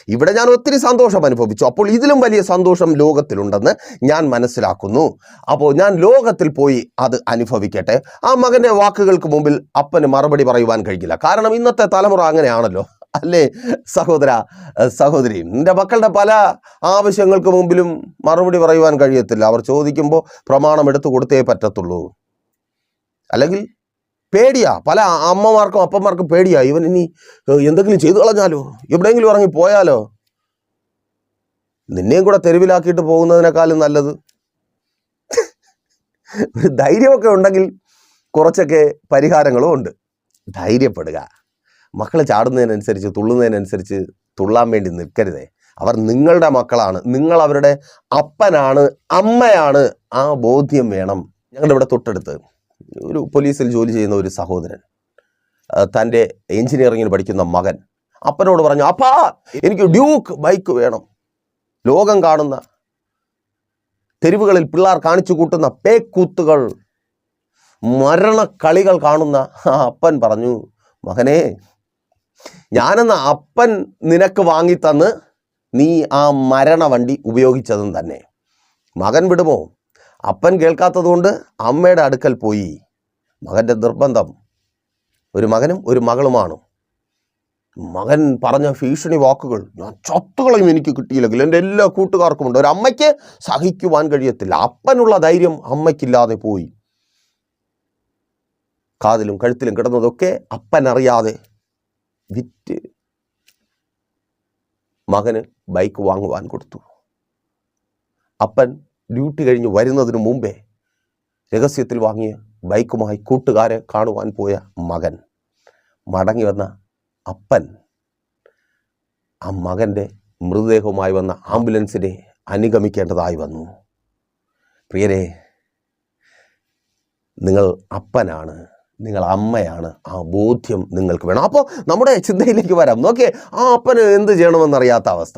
Speaker 1: ഇവിടെ ഞാൻ ഒത്തിരി സന്തോഷം അനുഭവിച്ചു, അപ്പോൾ ഇതിലും വലിയ സന്തോഷം ലോകത്തിലുണ്ടെന്ന് ഞാൻ മനസ്സിലാക്കുന്നു. അപ്പോൾ ഞാൻ ലോകത്തിൽ പോയി അത് അനുഭവിക്കട്ടെ. ആ മകൻ്റെ വാക്കുകൾക്ക് മുമ്പിൽ അപ്പന് മറുപടി പറയുവാൻ കഴിയില്ല. കാരണം ഇന്നത്തെ തലമുറ അങ്ങനെയാണല്ലോ, അല്ലേ സഹോദര സഹോദരി? നിന്റെ മക്കളുടെ പല ആവശ്യങ്ങൾക്ക് മുമ്പിലും മറുപടി പറയുവാൻ കഴിയത്തില്ല. അവർ ചോദിക്കുമ്പോൾ പ്രമാണം എടുത്തു കൊടുത്തേ പറ്റത്തുള്ളൂ. അല്ലെങ്കിൽ പേടിയാ, പല അമ്മമാർക്കും അപ്പന്മാർക്കും പേടിയാ, ഇവൻ ഇനി എന്തെങ്കിലും ചെയ്തു കളഞ്ഞാലോ, എവിടെയെങ്കിലും ഇറങ്ങി പോയാലോ. നിന്നെയും കൂടെ തെരുവിലാക്കിയിട്ട് പോകുന്നതിനേക്കാളും നല്ലത് ഒരു ധൈര്യമൊക്കെ ഉണ്ടെങ്കിൽ കുറച്ചൊക്കെ പരിഹാരങ്ങളും ഉണ്ട്. ധൈര്യപ്പെടുക. മക്കൾ ചാടുന്നതിനനുസരിച്ച് തുള്ളുന്നതിനനുസരിച്ച് തുള്ളാൻ വേണ്ടി നിൽക്കരുതേ. അവർ നിങ്ങളുടെ മക്കളാണ്, നിങ്ങൾ അവരുടെ അപ്പനാണ്, അമ്മയാണ്. ആ ബോധ്യം വേണം. ഞങ്ങളുടെ ഇവിടെ തൊട്ടടുത്ത് ഒരു പോലീസിൽ ജോലി ചെയ്യുന്ന ഒരു സഹോദരൻ തൻ്റെ എഞ്ചിനീയറിങ്ങിന് പഠിക്കുന്ന മകൻ അപ്പനോട് പറഞ്ഞു, അപ്പാ എനിക്ക് ഡ്യൂക്ക് ബൈക്ക് വേണം. ലോകം കാണുന്ന, തെരുവുകളിൽ പിള്ളേർ കാണിച്ചു കൂട്ടുന്ന പേക്കൂത്തുകൾ, മരണക്കളികൾ കാണുന്ന അപ്പൻ പറഞ്ഞു, മകനെ, ഞാനെന്ന അപ്പൻ നിനക്ക് വാങ്ങിത്തന്ന് നീ ആ മരണ വണ്ടി ഉപയോഗിച്ചതും തന്നെ. മകൻ വിടുമോ? അപ്പൻ കേൾക്കാത്തത് കൊണ്ട് അമ്മയുടെ അടുക്കൽ പോയി. മകൻ്റെ നിർബന്ധം. ഒരു മകനും ഒരു മകളുമാണ്. മകൻ പറഞ്ഞ ഭീഷണി വാക്കുകൾ, ഞാൻ ചത്തുകളയും എനിക്ക് കിട്ടിയില്ലെങ്കിൽ, എൻ്റെ എല്ലാ കൂട്ടുകാർക്കും ഉണ്ട്. ഒരു അമ്മയ്ക്ക് സഹിക്കുവാൻ കഴിയത്തില്ല. അപ്പനുള്ള ധൈര്യം അമ്മയ്ക്കില്ലാതെ പോയി. കാതിലും കഴുത്തിലും കിടന്നതൊക്കെ അപ്പൻ അറിയാതെ വിറ്റ് മകന് ബൈക്ക് വാങ്ങുവാൻ കൊടുത്തു. അപ്പൻ ഡ്യൂട്ടി കഴിഞ്ഞ് വരുന്നതിന് മുമ്പേ രഹസ്യത്തിൽ വാങ്ങിയ ബൈക്കുമായി കൂട്ടുകാരെ കാണുവാൻ പോയ മകൻ മടങ്ങി വന്ന അപ്പൻ ആ മകൻ്റെ മൃതദേഹവുമായി വന്ന ആംബുലൻസിനെ അനുഗമിക്കേണ്ടതായി വന്നു. പ്രിയരെ, നിങ്ങൾ അപ്പനാണ്, നിങ്ങൾ അമ്മയാണ്. ആ ബോധ്യം നിങ്ങൾക്ക് വേണം. അപ്പോൾ നമ്മുടെ ചിന്തയിലേക്ക് വരാം. നോക്കിയേ, ആ അപ്പന് എന്ത് ചെയ്യണമെന്നറിയാത്ത അവസ്ഥ.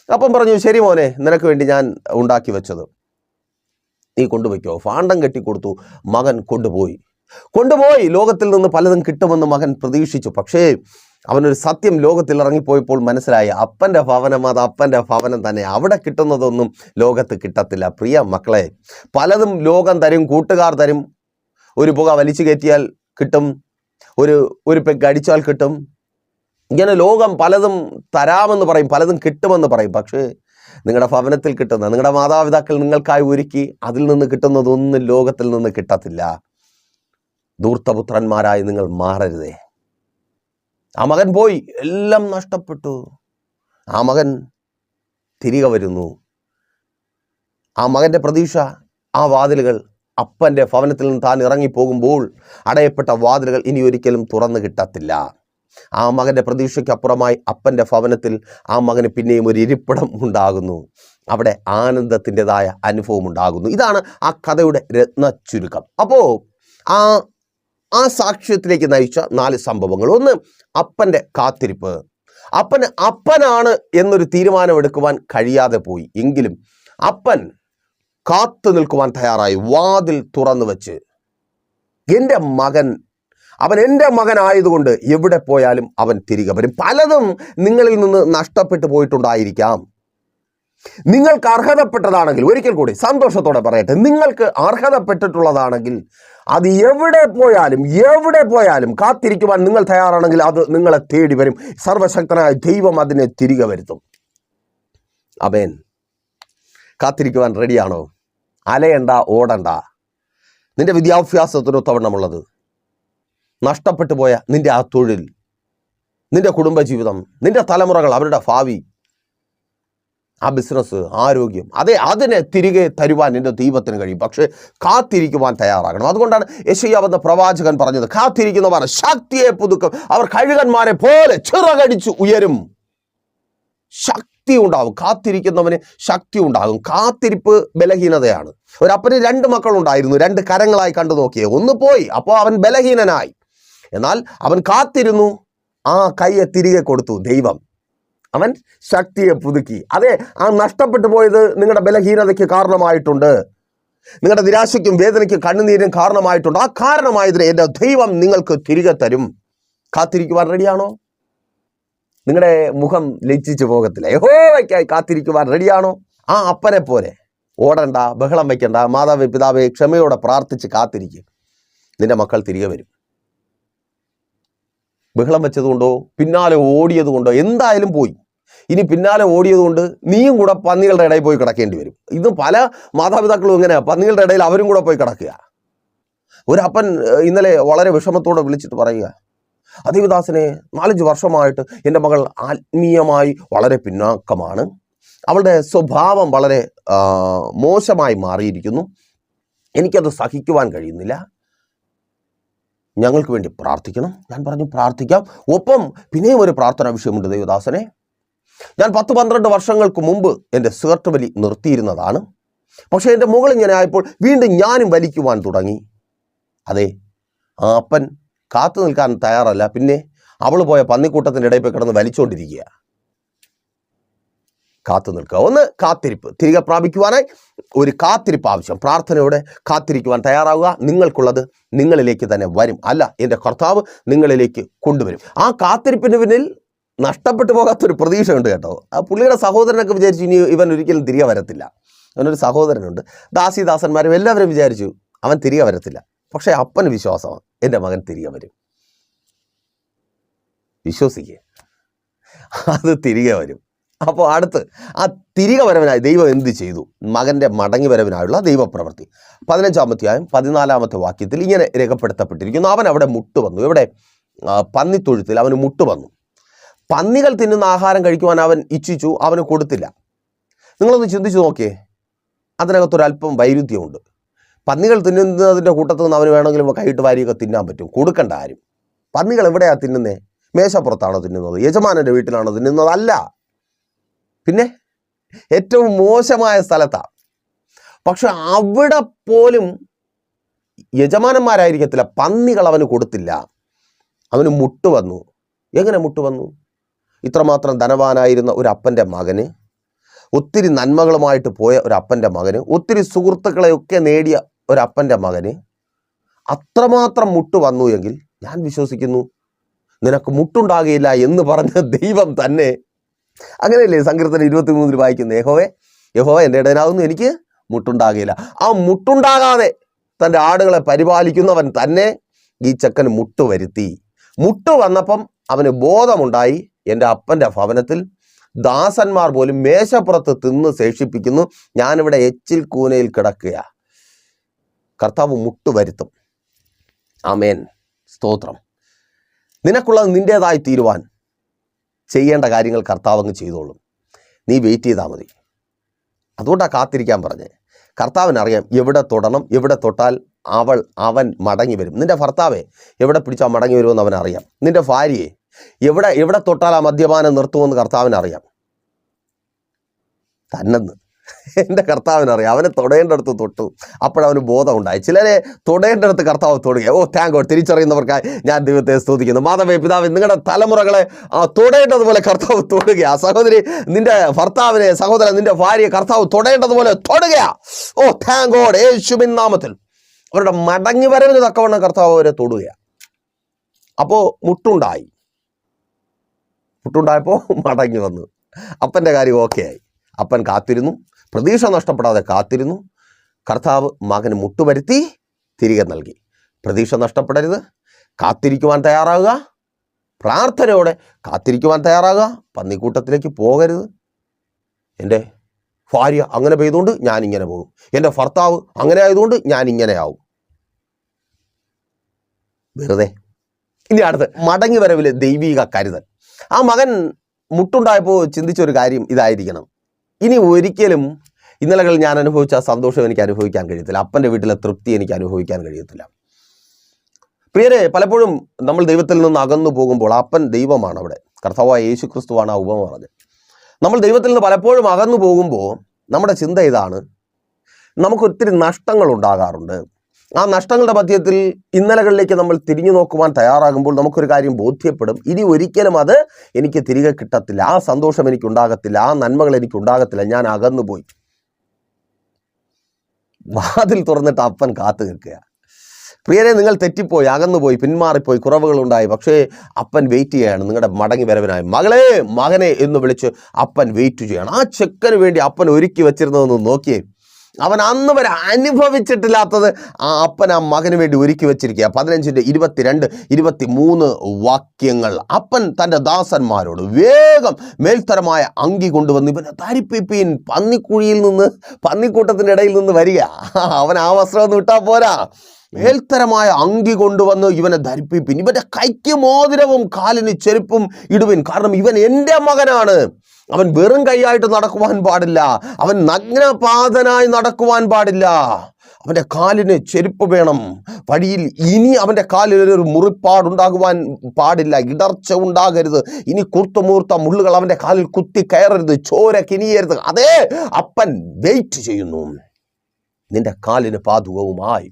Speaker 1: അപ്പം പറഞ്ഞു, ശരി മോനെ, നിനക്ക് വേണ്ടി ഞാൻ ഉണ്ടാക്കി വെച്ചത് നീ കൊണ്ടുപോയിക്കോ. ഫാണ്ടം കെട്ടിക്കൊടുത്തു. മകൻ കൊണ്ടുപോയി. ലോകത്തിൽ നിന്ന് പലതും കിട്ടുമെന്ന് മകൻ പ്രതീക്ഷിച്ചു. പക്ഷേ അവനൊരു സത്യം ലോകത്തിൽ ഇറങ്ങിപ്പോയപ്പോൾ മനസ്സിലായി, അപ്പൻ്റെ ഭവനം അത് അപ്പൻ്റെ ഭവനം തന്നെ. അവിടെ കിട്ടുന്നതൊന്നും ലോകത്ത് കിട്ടത്തില്ല. പ്രിയ മക്കളെ, പലതും ലോകം തരും, കൂട്ടുകാർ തരും. ഒരു പുക വലിച്ചു കയറ്റിയാൽ കിട്ടും, ഒരു പെഗ് അടിച്ചാൽ കിട്ടും. ഇങ്ങനെ ലോകം പലതും തരാമെന്ന് പറയും, പലതും കിട്ടുമെന്ന് പറയും. പക്ഷേ നിങ്ങളുടെ ഭവനത്തിൽ കിട്ടുന്ന, നിങ്ങളുടെ മാതാപിതാക്കൾ നിങ്ങൾക്കായി ഒരുക്കി, അതിൽ നിന്ന് കിട്ടുന്നതൊന്നും ലോകത്തിൽ നിന്ന് കിട്ടത്തില്ല. ധൂർത്തപുത്രന്മാരായി നിങ്ങൾ മാറരുതേ. ആ മകൻ പോയി, എല്ലാം നഷ്ടപ്പെട്ടു. ആ മകൻ തിരികെ വരുന്നു. ആ മകൻ്റെ പ്രതീക്ഷ, ആ വാതിലുകൾ, അപ്പൻ്റെ ഭവനത്തിൽ നിന്ന് താൻ ഇറങ്ങിപ്പോകുമ്പോൾ അടയപ്പെട്ട വാതിലുകൾ ഇനി ഒരിക്കലും തുറന്നു കിട്ടത്തില്ല. ആ മകൻ്റെ പ്രതീക്ഷയ്ക്കപ്പുറമായി അപ്പൻ്റെ ഭവനത്തിൽ ആ മകന് പിന്നെയും ഒരു ഇരിപ്പിടം ഉണ്ടാകുന്നു. അവിടെ ആനന്ദത്തിൻ്റെതായ അനുഭവം ഉണ്ടാകുന്നു. ഇതാണ് ആ കഥയുടെ രത്നച്ചുരുക്കം. അപ്പോൾ ആ സാക്ഷ്യത്തിലേക്ക് നയിച്ച 4 സംഭവങ്ങൾ. ഒന്ന്, അപ്പൻ്റെ കാത്തിരിപ്പ്. അപ്പനാണ് എന്നൊരു തീരുമാനമെടുക്കുവാൻ കഴിയാതെ പോയി. എങ്കിലും അപ്പൻ കാത്തു നിൽക്കുവാൻ തയ്യാറായി. വാതിൽ തുറന്നു വെച്ച്, എൻ്റെ മകൻ, അവൻ എൻ്റെ മകനായതുകൊണ്ട് എവിടെ പോയാലും അവൻ തിരികെ വരും. പലതും നിങ്ങളിൽ നിന്ന് നഷ്ടപ്പെട്ടു പോയിട്ടുണ്ടായിരിക്കാം. നിങ്ങൾക്ക് അർഹതപ്പെട്ടതാണെങ്കിൽ, ഒരിക്കൽ കൂടി സന്തോഷത്തോടെ പറയട്ടെ, നിങ്ങൾക്ക് അർഹതപ്പെട്ടിട്ടുള്ളതാണെങ്കിൽ അത് എവിടെ പോയാലും കാത്തിരിക്കുവാൻ നിങ്ങൾ തയ്യാറാണെങ്കിൽ അത് നിങ്ങളെ തേടി വരും. സർവശക്തനായ ദൈവം അതിനെ തിരികെ വരുത്തും. ആമേൻ. കാത്തിരിക്കുവാൻ റെഡിയാണോ? അലയണ്ട, ഓടണ്ട. നിന്റെ വിദ്യാഭ്യാസത്തിനൊത്തവണ്ണമുള്ളത്, നഷ്ടപ്പെട്ടു പോയ നിന്റെ ആ തൊഴിൽ, നിന്റെ കുടുംബജീവിതം, നിന്റെ തലമുറകൾ, അവരുടെ ഭാവി, ആ ബിസിനസ്, ആരോഗ്യം, അതിനെ തിരികെ തരുവാൻ നിന്റെ ദൈവത്തിന് കഴിയും. പക്ഷേ കാത്തിരിക്കുവാൻ തയ്യാറാകണം. അതുകൊണ്ടാണ് യെശയ്യാവെന്ന പ്രവാചകൻ പറഞ്ഞത്, കാത്തിരിക്കുന്നവർ ശക്തിയെ പുതുക്കും, അവർ കഴുകന്മാരെ പോലെ ചിറകടിച്ചു ഉയരും. ശക്തി ഉണ്ടാവും. കാത്തിരിക്കുന്നവന് ശക്തി ഉണ്ടാകും. കാത്തിരിപ്പ് ബലഹീനതയാണ്. ഒരപ്പന് 2 മക്കളുണ്ടായിരുന്നു. 2 കരങ്ങളായി കണ്ടു നോക്കിയേ. ഒന്ന് പോയി, അപ്പോൾ അവൻ ബലഹീനനായി. എന്നാൽ അവൻ കാത്തിരുന്നു. ആ കൈയെ തിരികെ കൊടുത്തു ദൈവം. അവൻ ശക്തിയെ പുതുക്കി. ആ നഷ്ടപ്പെട്ടു പോയത് നിങ്ങളുടെ ബലഹീനതയ്ക്ക് കാരണമായിട്ടുണ്ട്. നിങ്ങളുടെ നിരാശയ്ക്കും വേദനയ്ക്കും കണ്ണുനീരിനും കാരണമായിട്ടുണ്ട്. ആ കാരണമായതിനെ എൻ്റെ ദൈവം നിങ്ങൾക്ക് തിരികെ തരും. കാത്തിരിക്കുവാൻ റെഡിയാണോ? നിങ്ങളുടെ മുഖം ലജ്ജിച്ചു പോകത്തില്ല. യഹോവയ്ക്കായി കാത്തിരിക്കുവാൻ റെഡിയാണോ? ആ അപ്പനെ പോലെ ഓടണ്ട, ബഹളം വയ്ക്കണ്ട. മാതാവേ, പിതാവേ, ക്ഷമയോടെ പ്രാർത്ഥിച്ച് കാത്തിരിക്കും. നിന്റെ മക്കൾ തിരികെ വരും. ബഹളം വെച്ചതുകൊണ്ടോ പിന്നാലെ ഓടിയതുകൊണ്ടോ എന്തായാലും പോയി. ഇനി പിന്നാലെ ഓടിയതുകൊണ്ട് നീയും കൂടെ പന്നികളുടെ ഇടയിൽ പോയി കിടക്കേണ്ടി വരും. ഇത് പല മാതാപിതാക്കളും ഇങ്ങനെയാണ്, പന്നികളുടെ ഇടയിൽ അവരും കൂടെ പോയി കിടക്കുക. ഒരപ്പൻ ഇന്നലെ വളരെ വിഷമത്തോടെ വിളിച്ചിട്ട് പറയുക, അദൈവദാസനെ, 4-5 വർഷമായിട്ട് എൻ്റെ മകൾ ആത്മീയമായി വളരെ പിന്നാക്കമാണ്. അവളുടെ സ്വഭാവം വളരെ മോശമായി മാറിയിരിക്കുന്നു. എനിക്കത് സഹിക്കുവാൻ കഴിയുന്നില്ല, ഞങ്ങൾക്ക് വേണ്ടി പ്രാർത്ഥിക്കണം. ഞാൻ പറഞ്ഞു പ്രാർത്ഥിക്കാം. ഒപ്പം പിന്നെയും ഒരു പ്രാർത്ഥനാ വിഷയമുണ്ട് ദൈവദാസനെ. ഞാൻ 10-12 വർഷങ്ങൾക്ക് മുമ്പ് എൻ്റെ സിഗരറ്റ് വലി നിർത്തിയിരുന്നതാണ്. പക്ഷേ എൻ്റെ മുകളിൽ ഇങ്ങനെ ആയപ്പോൾ വീണ്ടും ഞാനും വലിക്കുവാൻ തുടങ്ങി. അതെ, ആ അപ്പൻ കാത്തു നിൽക്കാൻ തയ്യാറല്ല. പിന്നെ അവൾ പോയ പന്നിക്കൂട്ടത്തിൻ്റെ ഇടയിൽ പോയി കിടന്ന് വലിച്ചുകൊണ്ടിരിക്കുക. കാത്തു നിൽക്കുക. ഒന്ന് കാത്തിരിപ്പ്, തിരികെ പ്രാപിക്കുവാനായി ഒരു കാത്തിരിപ്പ് ആവശ്യം. പ്രാർത്ഥനയോടെ കാത്തിരിക്കുവാൻ തയ്യാറാവുക. നിങ്ങൾക്കുള്ളത് നിങ്ങളിലേക്ക് തന്നെ വരും. അല്ല, എൻ്റെ കർത്താവ് നിങ്ങളിലേക്ക് കൊണ്ടുവരും. ആ കാത്തിരിപ്പിന് പിന്നിൽ നഷ്ടപ്പെട്ടു പോകാത്തൊരു പ്രതീക്ഷയുണ്ട് കേട്ടോ. ആ പുള്ളിയുടെ സഹോദരനൊക്കെ വിചാരിച്ചു ഇനി ഇവൻ ഒരിക്കലും തിരികെ വരത്തില്ല. അവനൊരു സഹോദരനുണ്ട്, ദാസിദാസന്മാരും എല്ലാവരും വിചാരിച്ചു അവൻ തിരികെ വരത്തില്ല. പക്ഷേ അപ്പന് വിശ്വാസമാണ്, എൻ്റെ മകൻ തിരികെ വരും. വിശ്വസിക്കുക, അത് തിരികെ വരും. അപ്പോൾ അടുത്ത് ആ തിരികെ വരവിനായി ദൈവം എന്ത് ചെയ്തു? മകൻ്റെ മടങ്ങി വരവിനായുള്ള ദൈവപ്രവൃത്തി 15-ാം അധ്യായം 14-ാമത്തെ വാക്യത്തിൽ ഇങ്ങനെ രേഖപ്പെടുത്തപ്പെട്ടിരിക്കുന്നു. അവൻ അവിടെ മുട്ടുവന്നു. ഇവിടെ പന്നിത്തൊഴുത്തിൽ അവന് മുട്ടുവന്നു. പന്നികൾ തിന്നുന്ന ആഹാരം കഴിക്കുവാൻ അവൻ ഇച്ഛിച്ചു, അവന് കൊടുത്തില്ല. നിങ്ങളൊന്ന് ചിന്തിച്ചു നോക്കിയേ, അതിനകത്തൊരല്പം വൈരുദ്ധ്യമുണ്ട്. പന്നികൾ തിന്നുന്നതിൻ്റെ കൂട്ടത്തിൽ നിന്ന് അവന് വേണമെങ്കിലും കൈയിട്ട് വാരിയൊക്കെ തിന്നാൻ പറ്റും, കൊടുക്കണ്ട ആരും. പന്നികൾ എവിടെയാണ് തിന്നുന്നത്? മേശപ്പുറത്താണോ തിന്നുന്നത്? യജമാനൻ്റെ വീട്ടിലാണോ തിന്നുന്നത്? അല്ല, പിന്നെ ഏറ്റവും മോശമായ സ്ഥലത്താണ്. പക്ഷെ അവിടെ പോലും യജമാനന്മാരായിരിക്കത്തില്ല, പന്നികൾ അവന് കൊടുത്തില്ല. അവന് മുട്ടുവന്നു. എങ്ങനെ മുട്ടുവന്നു? ഇത്രമാത്രം ധനവാനായിരുന്ന ഒരു അപ്പൻ്റെ മകന്, ഒത്തിരി നന്മകളുമായിട്ട് പോയ ഒരു അപ്പൻ്റെ മകന്, ഒത്തിരി സുഹൃത്തുക്കളെയൊക്കെ നേടിയ ഒരപ്പൻ്റെ മകന് അത്രമാത്രം മുട്ടുവന്നു എങ്കിൽ ഞാൻ വിശ്വസിക്കുന്നു നിനക്ക് മുട്ടുണ്ടാകുകയില്ല എന്ന് പറഞ്ഞ ദൈവം തന്നെ. അങ്ങനെയല്ലേ സങ്കീർത്തനം 23 വായിക്കുന്നത്? യഹോവ എൻ്റെ ഇടയനാകുന്നു, എനിക്ക് മുട്ടുണ്ടാകുകയില്ല. ആ മുട്ടുണ്ടാകാതെ തൻ്റെ ആടുകളെ പരിപാലിക്കുന്നവൻ തന്നെ ഈ ചെക്കന് മുട്ട് വരുത്തി. മുട്ട് വന്നപ്പം അവന് ബോധമുണ്ടായി, എൻ്റെ അപ്പൻ്റെ ഭവനത്തിൽ ദാസന്മാർ പോലും മേശപ്പുറത്ത് തിന്ന് ശേഷിപ്പിക്കുന്നു, ഞാനിവിടെ എച്ചിൽ കൂനയിൽ കിടക്കുക. കർത്താവ് മുട്ട് വരുത്തും. ആമേൻ, സ്തോത്രം. നിനക്കുള്ളത് നിൻ്റേതായി തീരുവാൻ ചെയ്യേണ്ട കാര്യങ്ങൾ കർത്താവ് അങ്ങ് ചെയ്തോളും. നീ വെയിറ്റ് ചെയ്താൽ മതി. അതുകൊണ്ടാണ് കാത്തിരിക്കാൻ പറഞ്ഞേ. കർത്താവിനറിയാം എവിടെ തൊടണം, എവിടെ തൊട്ടാൽ അവൻ മടങ്ങി വരും. നിൻ്റെ ഭർത്താവെ എവിടെ പിടിച്ചാൽ മടങ്ങി വരുമെന്ന് അവനറിയാം. നിൻ്റെ ഭാര്യയെ എവിടെ തൊട്ടാൽ ആ മദ്യപാനം നിർത്തുമെന്ന് കർത്താവിനറിയാം. തന്നെന്ന് എൻ്റെ കർത്താവിനറിയാം. അവനെ തൊടേണ്ടടുത്ത് തൊട്ടു, അപ്പോഴവന് ബോധം ഉണ്ടായി. ചിലരെ തൊടേണ്ടടുത്ത് കർത്താവ് തൊടുക. ഓ താങ്ക് ഗോഡ്. തിരിച്ചറിയുന്നവർക്കായി ഞാൻ ദൈവത്തെ സ്തുതിക്കുന്നു. മാതാവേ, പിതാവേ, നിങ്ങളുടെ തലമുറകളെ തൊടേണ്ടതുപോലെ കർത്താവ് തൊടുക. സഹോദരി, നിന്റെ ഭർത്താവിനെ, സഹോദരൻ, നിന്റെ ഭാര്യയെ കർത്താവ് തൊടേണ്ടതുപോലെ തൊടുക. ഓ താങ്ക് ഗോഡ്. യേശുവിൻ നാമത്തിൽ അവരുടെ മടങ്ങി വരവിന് തക്കവണ്ണം കർത്താവ് അവരെ തൊടുക. അപ്പോൾ മുട്ടുണ്ടായപ്പോൾ മടങ്ങി വന്നു. അപ്പൻ്റെ കാര്യം ഓക്കെ ആയി. അപ്പൻ കാത്തിരുന്നു, പ്രതീക്ഷ നഷ്ടപ്പെടാതെ കാത്തിരുന്നു. കർത്താവ് മകന് മുട്ടുവരുത്തി തിരികെ നൽകി. പ്രതീക്ഷ നഷ്ടപ്പെടരുത്, കാത്തിരിക്കുവാൻ തയ്യാറാകുക. പ്രാർത്ഥനയോടെ കാത്തിരിക്കുവാൻ തയ്യാറാകുക. പന്നിക്കൂട്ടത്തിലേക്ക് പോകരുത്. എൻ്റെ ഭാര്യ അങ്ങനെ പെയ്തുകൊണ്ട് ഞാൻ ഇങ്ങനെ പോകും, എൻ്റെ ഭർത്താവ് അങ്ങനെ ആയതുകൊണ്ട് ഞാൻ ഇങ്ങനെ ആവും. വെറുതെ. ഇനി അടുത്ത് മടങ്ങി വരവിലെ ദൈവിക കരുതൽ. ആ മകൻ മുട്ടുണ്ടായപ്പോൾ ചിന്തിച്ചൊരു കാര്യം ഇതായിരിക്കണം: ഇനി ഒരിക്കലും ഇന്നലകളിൽ ഞാൻ അനുഭവിച്ച സന്തോഷം എനിക്ക് അനുഭവിക്കാൻ കഴിയത്തില്ല, അപ്പൻ്റെ വീട്ടിലെ തൃപ്തി എനിക്ക് അനുഭവിക്കാൻ കഴിയത്തില്ല. പ്രിയരെ, പലപ്പോഴും നമ്മൾ ദൈവത്തിൽ നിന്ന് അകന്നു പോകുമ്പോൾ, അപ്പൻ ദൈവമാണ്, അവിടെ കർത്താവായ യേശു ക്രിസ്തുവാണ് ആ ഉപമ പറഞ്ഞത്. നമ്മൾ ദൈവത്തിൽ നിന്ന് പലപ്പോഴും അകന്നു പോകുമ്പോൾ നമ്മുടെ ചിന്ത ഇതാണ്: നമുക്ക് ഒത്തിരി നഷ്ടങ്ങൾ ഉണ്ടാകാറുണ്ട്. ആ നഷ്ടങ്ങളുടെ മധ്യത്തിൽ ഇന്നലകളിലേക്ക് നമ്മൾ തിരിഞ്ഞു നോക്കുവാൻ തയ്യാറാകുമ്പോൾ നമുക്കൊരു കാര്യം ബോധ്യപ്പെടും: ഇനി ഒരിക്കലും അത് എനിക്ക് തിരികെ കിട്ടത്തില്ല, ആ സന്തോഷം എനിക്കുണ്ടാകത്തില്ല, ആ നന്മകൾ എനിക്കുണ്ടാകത്തില്ല, ഞാൻ അകന്നുപോയി. വാതിൽ തുറന്നിട്ട് അപ്പൻ കാത്തു നിൽക്കുക. പ്രിയരെ, നിങ്ങൾ തെറ്റിപ്പോയി, അകന്നുപോയി, പിന്മാറിപ്പോയി, കുറവുകളുണ്ടായി. പക്ഷേ അപ്പൻ വെയിറ്റ് ചെയ്യാണ് നിങ്ങളുടെ മടങ്ങി വരവിനായി. മകളെ, മകനെ എന്ന് വിളിച്ച് അപ്പൻ വെയിറ്റ് ചെയ്യണം. ആ ചെക്കന് വേണ്ടി അപ്പൻ ഒരുക്കി വെച്ചിരുന്നതെന്ന് നോക്കിയേ. അവൻ അന്ന് വരെ അനുഭവിച്ചിട്ടില്ലാത്തത് ആ അപ്പൻ ആ മകന് വേണ്ടി ഒരുക്കി വെച്ചിരിക്കുക. 15-22-23 വാക്യങ്ങൾ. അപ്പൻ തൻ്റെ ദാസന്മാരോട് വേഗം മേൽത്തരമായ അങ്കി കൊണ്ടുവന്ന് ഇവനെ ധരിപ്പിപ്പീൻ. പന്നിക്കൂട്ടത്തിൻ്റെ ഇടയിൽ നിന്ന് വരിക. അവൻ ആ വസ്ത്രമൊന്നും ഇട്ടാൽ പോരാ, മേൽത്തരമായ അങ്കി കൊണ്ടുവന്ന് ഇവനെ ധരിപ്പിപ്പിൻ. ഇവൻ്റെ കൈക്ക് മോതിരവും കാലിന് ചെരുപ്പും ഇടുവിൻ, കാരണം ഇവൻ എൻ്റെ മകനാണ്. അവൻ വെറും കൈയായിട്ട് നടക്കുവാൻ പാടില്ല, അവൻ നഗ്നപാതനായി നടക്കുവാൻ പാടില്ല. അവൻ്റെ കാലിന് ചെരുപ്പ് വേണം. വഴിയിൽ ഇനി അവൻ്റെ കാലിൽ ഒരു മുറിപ്പാടുണ്ടാകുവാൻ പാടില്ല, ഇടർച്ച ഉണ്ടാകരുത്. ഇനി കുർത്തുമൂർത്ത മുള്ളുകൾ അവൻ്റെ കാലിൽ കുത്തി കയറരുത്, ചോര കിനിയരുത്. അതേ, അപ്പൻ വെയിറ്റ് ചെയ്യുന്നു. നിന്റെ കാലിന് പാതുകവുമായി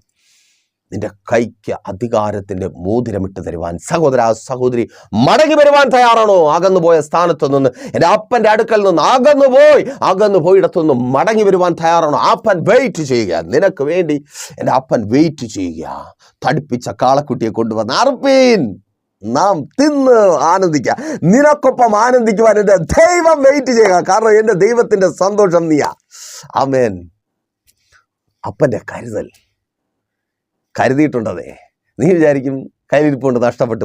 Speaker 1: നിന്റെ കൈക്ക് അധികാരത്തിൻ്റെ മോതിരമിട്ട് തരുവാൻ സഹോദര സഹോദരി മടങ്ങി വരുവാൻ തയ്യാറാണോ? അകന്നുപോയ സ്ഥാനത്ത് നിന്ന്, എൻ്റെ അപ്പൻ്റെ അടുക്കൽ നിന്ന് അകന്നു പോയിടത്തുനിന്ന് മടങ്ങി വരുവാൻ തയ്യാറാണോ? അപ്പൻ വെയിറ്റ് ചെയ്യുക, നിനക്ക് വേണ്ടി എൻ്റെ അപ്പൻ വെയിറ്റ് ചെയ്യുക. തടിപ്പിച്ച കാളക്കുട്ടിയെ കൊണ്ടുവന്ന് അർപ്പീൻ, നാം തിന്ന് ആനന്ദിക്കുക. നിനക്കൊപ്പം ആനന്ദിക്കുവാൻ എൻ്റെ ദൈവം വെയിറ്റ് ചെയ്യുക. കാരണം എൻ്റെ ദൈവത്തിൻ്റെ സന്തോഷം നീയാ. ആമേൻ. അപ്പൻ്റെ കരുതിയിട്ടുണ്ടതേ. നീ വിചാരിക്കും കയ്യിലിരിപ്പുണ്ട്, നഷ്ടപ്പെട്ടു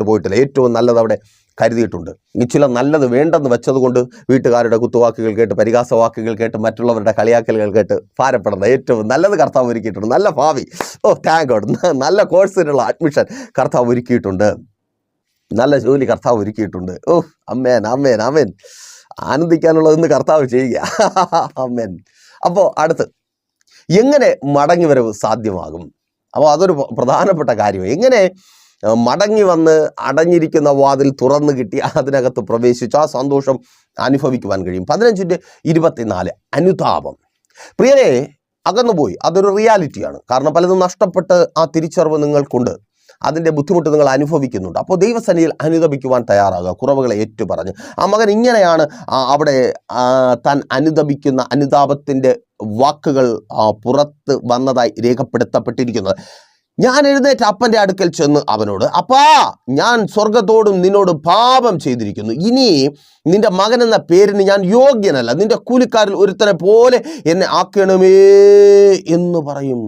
Speaker 1: പോയിട്ടില്ല. ഏറ്റവും നല്ലത് അവിടെ കരുതിയിട്ടുണ്ട്. ഇനി ചില നല്ലത് വേണ്ടെന്ന് വെച്ചതുകൊണ്ട് വീട്ടുകാരുടെ കുത്തുവാക്കുകൾ കേട്ട്, പരിഹാസവാക്കുകൾ കേട്ട്, മറ്റുള്ളവരുടെ കളിയാക്കലുകൾ കേട്ട് ഭാരപ്പെടണം. ഏറ്റവും നല്ലത് കർത്താവ് ഒരുക്കിയിട്ടുണ്ട്. നല്ല ഭാവി, താങ്ക് ഗോഡ്. നല്ല കോഴ്സിനുള്ള അഡ്മിഷൻ കർത്താവ് ഒരുക്കിയിട്ടുണ്ട്. നല്ല ജോലി കർത്താവ് ഒരുക്കിയിട്ടുണ്ട്. അമ്മേൻ അമ്മേൻ അമ്മേൻ. ആനന്ദിക്കാനുള്ളതെന്ന് കർത്താവ് ചെയ്യുക. അമ്മേൻ. അപ്പോൾ അടുത്ത് എങ്ങനെ മടങ്ങി വരവ് സാധ്യമാകും? അപ്പോൾ അതൊരു പ്രധാനപ്പെട്ട കാര്യം. എങ്ങനെ മടങ്ങി വന്ന് അടഞ്ഞിരിക്കുന്ന വാതിൽ തുറന്നു കിട്ടി അതിനകത്ത് പ്രവേശിച്ച് ആ സന്തോഷം അനുഭവിക്കുവാൻ കഴിയും? 15:24 അനുതാപം. പ്രിയരെ, അകന്നുപോയി, അതൊരു റിയാലിറ്റിയാണ്. കാരണം പലതും നഷ്ടപ്പെട്ട് ആ തിരിച്ചറിവ് നിങ്ങൾക്കുണ്ട്, അതിൻ്റെ ബുദ്ധിമുട്ട് നിങ്ങൾ അനുഭവിക്കുന്നുണ്ട്. അപ്പോൾ ദൈവസന്നിധിയിൽ അനുതപിക്കുവാൻ തയ്യാറാകുക, കുറവുകളെ ഏറ്റുപറഞ്ഞ്. ആ മകൻ ഇങ്ങനെയാണ് അവിടെ താൻ അനുതപിക്കുന്ന അനുതാപത്തിൻ്റെ വാക്കുകൾ പുറത്ത് വന്നതായി രേഖപ്പെടുത്തപ്പെട്ടിരിക്കുന്നത്. ഞാൻ എഴുന്നേറ്റ് അപ്പൻ്റെ അടുക്കൽ ചെന്ന് അവനോട്, അപ്പാ, ഞാൻ സ്വർഗത്തോടും നിന്നോട് പാപം ചെയ്തിരിക്കുന്നു. ഇനി നിന്റെ മകൻ എന്ന പേരിന് ഞാൻ യോഗ്യനല്ല. നിന്റെ കൂലിക്കാരിൽ ഒരുത്തനെ പോലെ എന്നെ ആക്കണമേ എന്ന് പറയും.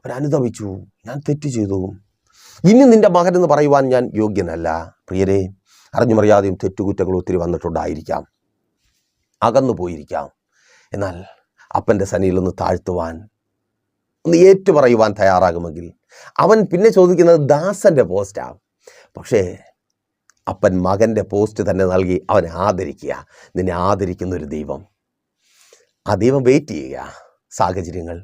Speaker 1: അവൻ അനുതപിച്ചു, ഞാൻ തെറ്റ് ചെയ്തു, ഇനി നിന്റെ മകൻ എന്ന് പറയുവാൻ ഞാൻ യോഗ്യനല്ല. പ്രിയരെ, അറിഞ്ഞുമറിയാതെയും തെറ്റുകുറ്റങ്ങൾ ഒത്തിരി വന്നിട്ടുണ്ടായിരിക്കാം, അകന്നു പോയിരിക്കാം. എന്നാൽ അപ്പൻ്റെ സന്നിധിയിൽ ഒന്ന് താഴ്ത്തുവാൻ, ഒന്ന് ഏറ്റുപറയുവാൻ തയ്യാറാകുമെങ്കിൽ അവൻ പിന്നെ ചോദിക്കുന്നത് ദാസൻ്റെ പോസ്റ്റാണ്. പക്ഷേ അപ്പൻ മകൻ്റെ പോസ്റ്റ് തന്നെ നൽകി അവനെ ആദരിക്കുക. നിന്നെ ആദരിക്കുന്ന ഒരു ദൈവം, ആ ദൈവം വെയിറ്റ് ചെയ്യുക. സാഹചര്യങ്ങൾ,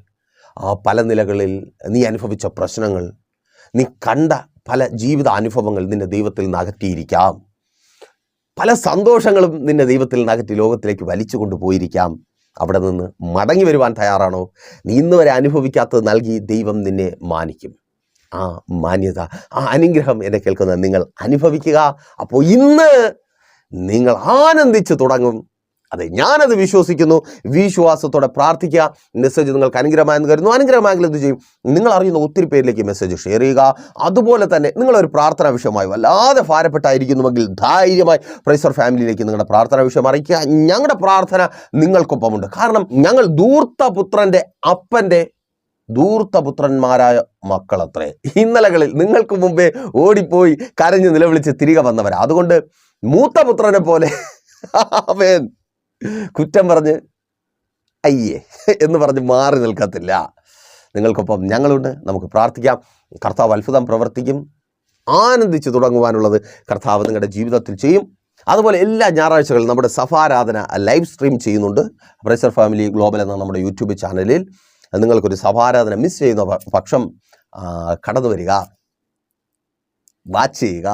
Speaker 1: പല നിലകളിൽ നീ അനുഭവിച്ച പ്രശ്നങ്ങൾ, നീ കണ്ട പല ജീവിത അനുഭവങ്ങൾ നിന്നെ ദൈവത്തിൽ നിന്ന് അകറ്റിയിരിക്കാം. പല സന്തോഷങ്ങളും നിന്നെ ദൈവത്തിൽ നിന്ന് അകറ്റി ലോകത്തിലേക്ക് വലിച്ചു കൊണ്ടുപോയിരിക്കാം. അവിടെ നിന്ന് മടങ്ങി വരുവാൻ തയ്യാറാണോ? നീ ഇന്ന് വരെ അനുഭവിക്കാത്തത് നൽകി ദൈവം നിന്നെ മാനിക്കും. ആ മാന്യത, ആ അനുഗ്രഹം എന്നെ കേൾക്കുന്ന നിങ്ങൾ അനുഭവിക്കുക. അപ്പോൾ ഇന്ന് നിങ്ങൾ ആനന്ദിച്ച് തുടങ്ങും. അതെ, ഞാനത് വിശ്വസിക്കുന്നു. വിശ്വാസത്തോടെ പ്രാർത്ഥിക്കുക. മെസ്സേജ് നിങ്ങൾക്ക് അനുഗ്രഹമായെന്ന് കരുതുന്നു. അനുഗ്രഹമായെങ്കിൽ എന്ത് ചെയ്യും? നിങ്ങൾ അറിയുന്ന ഒത്തിരി പേരിലേക്ക് മെസ്സേജ് ഷെയർ ചെയ്യുക. അതുപോലെ തന്നെ നിങ്ങളൊരു പ്രാർത്ഥനാ വിഷയമായി വല്ലാതെ ഭാരപ്പെട്ടായിരിക്കുന്നുവെങ്കിൽ ധൈര്യമായി പ്രൈസർ ഫാമിലിയിലേക്ക് നിങ്ങളുടെ പ്രാർത്ഥനാ വിഷയം അറിയിക്കുക. ഞങ്ങളുടെ പ്രാർത്ഥന നിങ്ങൾക്കൊപ്പമുണ്ട്. കാരണം ഞങ്ങൾ ധൂർത്തപുത്രൻ്റെ അപ്പൻ്റെ ധൂർത്തപുത്രന്മാരായ മക്കളത്രേ. ഇന്നലകളിൽ നിങ്ങൾക്ക് മുമ്പേ ഓടിപ്പോയി കരഞ്ഞ് നിലവിളിച്ച് തിരികെ വന്നവരാ. അതുകൊണ്ട് മൂത്ത പുത്രനെ പോലെ അവൻ കുറ്റം പറഞ്ഞ് അയ്യേ എന്ന് പറഞ്ഞ് മാറി നിൽക്കത്തില്ല. നിങ്ങൾക്കൊപ്പം ഞങ്ങളുണ്ട്. നമുക്ക് പ്രാർത്ഥിക്കാം. കർത്താവ് അത്ഭുതം പ്രവർത്തിക്കും. ആനന്ദിച്ച് തുടങ്ങുവാനുള്ളത് കർത്താവ് നിങ്ങളുടെ ജീവിതത്തിൽ ചെയ്യും. അതുപോലെ എല്ലാ ഞായറാഴ്ചകളിലും നമ്മുടെ സഭാരാധന ലൈവ് സ്ട്രീം ചെയ്യുന്നുണ്ട്. പ്രൈസർ ഫാമിലി ഗ്ലോബൽ എന്ന നമ്മുടെ യൂട്യൂബ് ചാനലിൽ നിങ്ങൾക്കൊരു സഭാരാധന മിസ് ചെയ്യുന്ന പക്ഷം കടന്നു വരിക, വാച്ച് ചെയ്യുക,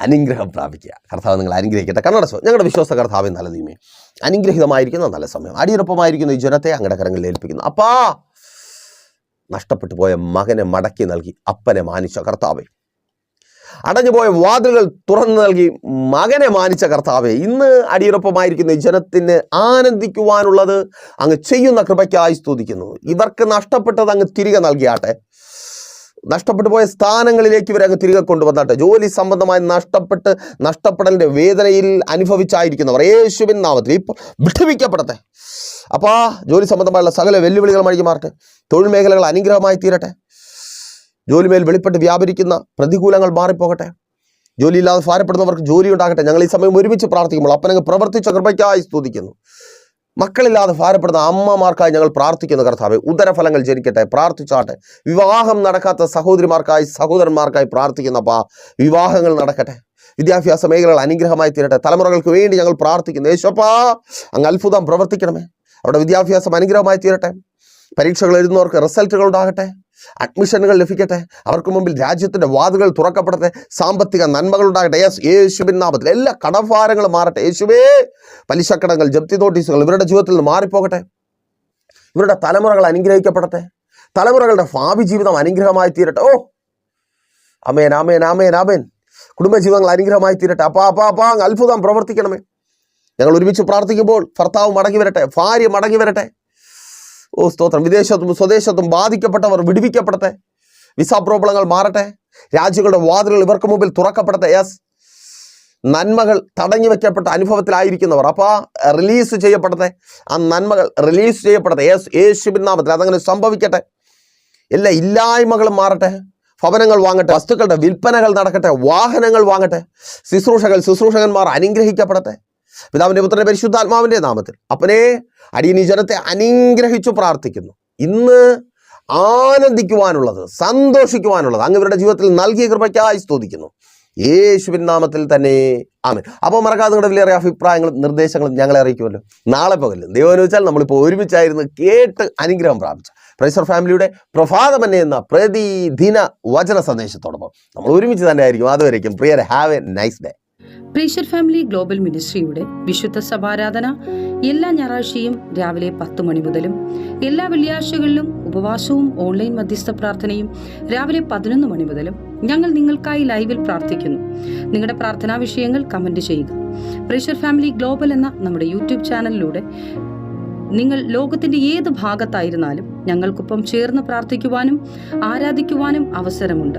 Speaker 1: അനുഗ്രഹം പ്രാപിക്കുക. കർത്താവ് നിങ്ങൾ അനുഗ്രഹിക്കട്ടെ. കണ്ണട ഞങ്ങളുടെ വിശ്വാസ കർത്താവ് നല്ല ദൈവമേ, അനുഗ്രഹീതമായിരിക്കുന്ന നല്ല സമയം, അടിയുറപ്പമായിരിക്കുന്ന ഈ ജനത്തെ അങ്ങയുടെ കരങ്ങളിൽ ഏൽപ്പിക്കുന്നു. അപ്പാ, നഷ്ടപ്പെട്ടു പോയ മകനെ മടക്കി നൽകി അപ്പനെ മാനിച്ച കർത്താവേ, അടഞ്ഞുപോയ വാതിലുകൾ തുറന്നു നൽകി മകനെ മാനിച്ച കർത്താവേ, ഇന്ന് അടിയുറപ്പമായിരിക്കുന്ന ഈ ജനത്തിന് ആനന്ദിക്കുവാനുള്ളത് അങ്ങ് ചെയ്യുന്ന കൃപയ്ക്കായി സ്തുതിക്കുന്നു. ഇവർക്ക് നഷ്ടപ്പെട്ടത് അങ്ങ് തിരികെ നൽകിയാട്ടെ. നഷ്ടപ്പെട്ടു പോയ സ്ഥാനങ്ങളിലേക്ക് ഇവരങ്ങ് തിരികെ കൊണ്ടുവന്നാട്ടെ. ജോലി സംബന്ധമായി നഷ്ടപ്പെടലിൻ്റെ വേദനയിൽ അനുഭവിച്ചായിരിക്കുന്നവർ യേശുവിൻ നാമത്തിൽ ഇപ്പോൾ വിടുവിക്കപ്പെടട്ടെ. അപ്പോൾ ജോലി സംബന്ധമായുള്ള സകല വെല്ലുവിളികൾ മഴിഞ്ഞു മാറട്ടെ. തൊഴിൽ മേഖലകൾ അനുഗ്രഹമായി തീരട്ടെ. ജോലിമേൽ വെളിപ്പെട്ട് വ്യാപരിക്കുന്ന പ്രതികൂലങ്ങൾ മാറിപ്പോകട്ടെ. ജോലിയില്ലാതെ ഭാരപ്പെടുന്നവർക്ക് ജോലി ഉണ്ടാകട്ടെ. ഞങ്ങൾ ഈ സമയം ഒരുമിച്ച് പ്രാർത്ഥിക്കുമ്പോൾ അപ്പനങ്ങ് പ്രവർത്തിച്ച കൃപയ്ക്കായി സ്തുതിക്കുന്നു. മക്കളില്ലാതെ ഭാരപ്പെടുന്ന അമ്മമാർക്കായി ഞങ്ങൾ പ്രാർത്ഥിക്കുന്ന കർത്താവേ, ഉദരഫലങ്ങൾ ജനിക്കട്ടെ, പ്രാർത്ഥിച്ചാട്ടെ. വിവാഹം നടക്കാത്ത സഹോദരിമാർക്കായി സഹോദരന്മാർക്കായി പ്രാർത്ഥിക്കുന്നപ്പാ, വിവാഹങ്ങൾ നടക്കട്ടെ. വിദ്യാഭ്യാസ മേഖലകൾ അനുഗ്രഹമായി തീരട്ടെ. തലമുറകൾക്ക് വേണ്ടി ഞങ്ങൾ പ്രാർത്ഥിക്കുന്നു. യേശുവപ്പാ, അങ്ങ് അത്ഭുതം പ്രവർത്തിക്കണമേ. അവിടെ വിദ്യാഭ്യാസം അനുഗ്രഹമായി തീരട്ടെ. പരീക്ഷകൾ എഴുതുന്നവർക്ക് റിസൾട്ടുകൾ ഉണ്ടാകട്ടെ, അഡ്മിഷനുകൾ ലഭിക്കട്ടെ, അവർക്ക് മുമ്പിൽ രാജ്യത്തിൻ്റെ വാതിലുകൾ തുറക്കപ്പെടട്ടെ, സാമ്പത്തിക നന്മകൾ ഉണ്ടാകട്ടെ. യേശുവിൻ നാമത്തിൽ എല്ലാ കടഭാരങ്ങളും മാറട്ടെ. യേശുവേ, പലിശക്കടങ്ങൾ, ജപ്തി നോട്ടീസുകൾ ഇവരുടെ ജീവിതത്തിൽ നിന്ന് മാറിപ്പോകട്ടെ. ഇവരുടെ തലമുറകൾ അനുഗ്രഹിക്കപ്പെടട്ടെ. തലമുറകളുടെ ഭാവി ജീവിതം അനുഗ്രഹമായി തീരട്ടെ. ഓ ആമേൻ, ആമേൻ, ആമേൻ, ആമേൻ. കുടുംബജീവിതങ്ങൾ അനുഗ്രഹമായി തീരട്ടെ. അപ്പാ അത്ഭുതം പ്രവർത്തിക്കണമേ. ഞങ്ങൾ ഒരുമിച്ച് പ്രാർത്ഥിക്കുമ്പോൾ ഭർത്താവ് മടങ്ങി വരട്ടെ, ഭാര്യ മടങ്ങി വരട്ടെ. ഓ സ്തോത്രം. വിദേശത്തും സ്വദേശത്തും ബാധിക്കപ്പെട്ടവർ വിടുവിക്കപ്പെടട്ടെ. വിസ പ്രോബ്ലങ്ങൾ മാറട്ടെ. രാജ്യങ്ങളുടെ വാതിലുകൾ ഇവർക്ക് മുമ്പിൽ തുറക്കപ്പെടട്ടെ. യെസ്, നന്മകൾ തടഞ്ഞു വെക്കപ്പെട്ട അനുഭവത്തിലായിരിക്കുന്നവർ റിലീസ് ചെയ്യപ്പെടട്ടെ. ആ നന്മകൾ റിലീസ് ചെയ്യപ്പെടട്ടെ. യെസ്, യേശുവിൻ നാമത്തിൽ അതങ്ങനെ സംഭവിക്കട്ടെ. എല്ലാ ഇല്ലായ്മകളും മാറട്ടെ. ഭവനങ്ങൾ വാങ്ങട്ടെ, വസ്തുക്കളുടെ വിൽപ്പനകൾ നടക്കട്ടെ, വാഹനങ്ങൾ വാങ്ങട്ടെ. ശുശ്രൂഷകന്മാർ അനുഗ്രഹിക്കപ്പെടട്ടെ. പിതാവിൻ്റെ പുത്രൻ്റെ പരിശുദ്ധാത്മാവിൻ്റെ നാമത്തിൽ അപ്പനെ അടിയനീ ജനത്തെ അനുഗ്രഹിച്ചു പ്രാർത്ഥിക്കുന്നു. ഇന്ന് ആനന്ദിക്കുവാനുള്ളത്, സന്തോഷിക്കുവാനുള്ളത് അങ്ങ് ഇവരുടെ ജീവിതത്തിൽ നൽകിയ കൃപയ്ക്കായി സ്തുതിക്കുന്നു. യേശുവിൻ നാമത്തിൽ തന്നെ ആമേൻ. അപ്പോൾ മറക്കാതെ നിങ്ങളുടെ വിലയേറിയ അഭിപ്രായങ്ങളും നിർദ്ദേശങ്ങളും ഞങ്ങളെ അറിയിക്കുമല്ലോ. നാളെ പകലും ദൈവം വെച്ചാൽ നമ്മളിപ്പോൾ ഒരുമിച്ചായിരുന്നു കേട്ട് അനുഗ്രഹം പ്രാപിച്ച പ്രൈസർ ഫാമിലിയുടെ പ്രഭാതമന്നെ എന്ന പ്രതിദിന വചന സന്ദേശത്തോടൊപ്പം നമ്മൾ ഒരുമിച്ച് തന്നെ ആയിരിക്കും. അതുവരേക്കും പ്രിയരെ, ഹാവ് എ നൈസ് ഡേ.
Speaker 2: പ്രീഷർ ഫാമിലി ഗ്ലോബൽ മിനിസ്ട്രിയുടെ വിശുദ്ധ സഭാരാധന എല്ലാ ഞായറാഴ്ചയും രാവിലെ 10 മണി മുതലും എല്ലാ വെള്ളിയാഴ്ചകളിലും ഉപവാസവും ഓൺലൈൻ മധ്യസ്ഥ പ്രാർത്ഥനയും രാവിലെ 11 മണി മുതലും ഞങ്ങൾ നിങ്ങൾക്കായി ലൈവിൽ പ്രാർത്ഥിക്കുന്നു. നിങ്ങളുടെ പ്രാർത്ഥനാ വിഷയങ്ങൾ കമന്റ് ചെയ്യുക. പ്രീഷർ ഫാമിലി ഗ്ലോബൽ എന്ന നമ്മുടെ യൂട്യൂബ് ചാനലിലൂടെ നിങ്ങൾ ലോകത്തിന്റെ ഏത് ഭാഗത്തായിരുന്നാലും ഞങ്ങൾക്കൊപ്പം ചേർന്ന് പ്രാർത്ഥിക്കുവാനും ആരാധിക്കുവാനും അവസരമുണ്ട്.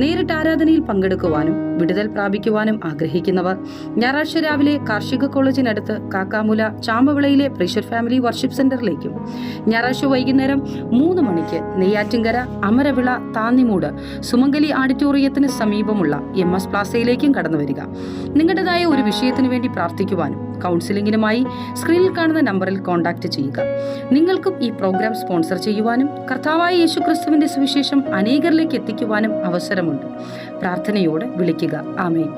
Speaker 2: നേരിട്ട് ആരാധനയിൽ പങ്കെടുക്കുവാനും വിടുതൽ പ്രാപിക്കുവാനും ആഗ്രഹിക്കുന്നവർ ഞായറാഴ്ച രാവിലെ കാർഷിക കോളേജിനടുത്ത് കാക്കാമുല ചാമ്പവിളയിലെ പ്രീഷർ ഫാമിലി വർഷിപ്പ് സെന്ററിലേക്കും ഞായറാഴ്ച വൈകുന്നേരം 3 മണിക്ക് നെയ്യാറ്റിൻകര അമരവിള താന്നിമൂട് സുമംഗലി ഓഡിറ്റോറിയത്തിന് സമീപമുള്ള MS പ്ലാസയിലേക്കും കടന്നു വരിക. നിങ്ങളുടേതായ ഒരു വിഷയത്തിനു വേണ്ടി പ്രാർത്ഥിക്കുവാനും കൗൺസിലിംഗിനുമായി സ്ക്രീനിൽ കാണുന്ന നമ്പറിൽ കോൺടാക്ട് ചെയ്യുക. നിങ്ങൾക്കും ഈ പ്രോഗ്രാം സ്പോൺസർ ചെയ്യുവാനും കർത്താവായ യേശുക്രിസ്തുവിന്റെ സുവിശേഷം അനേകരിലേക്ക് എത്തിക്കുവാനും അവസരമുണ്ട്. പ്രാർത്ഥനയോടെ വിളിക്കുക. ആമേൻ.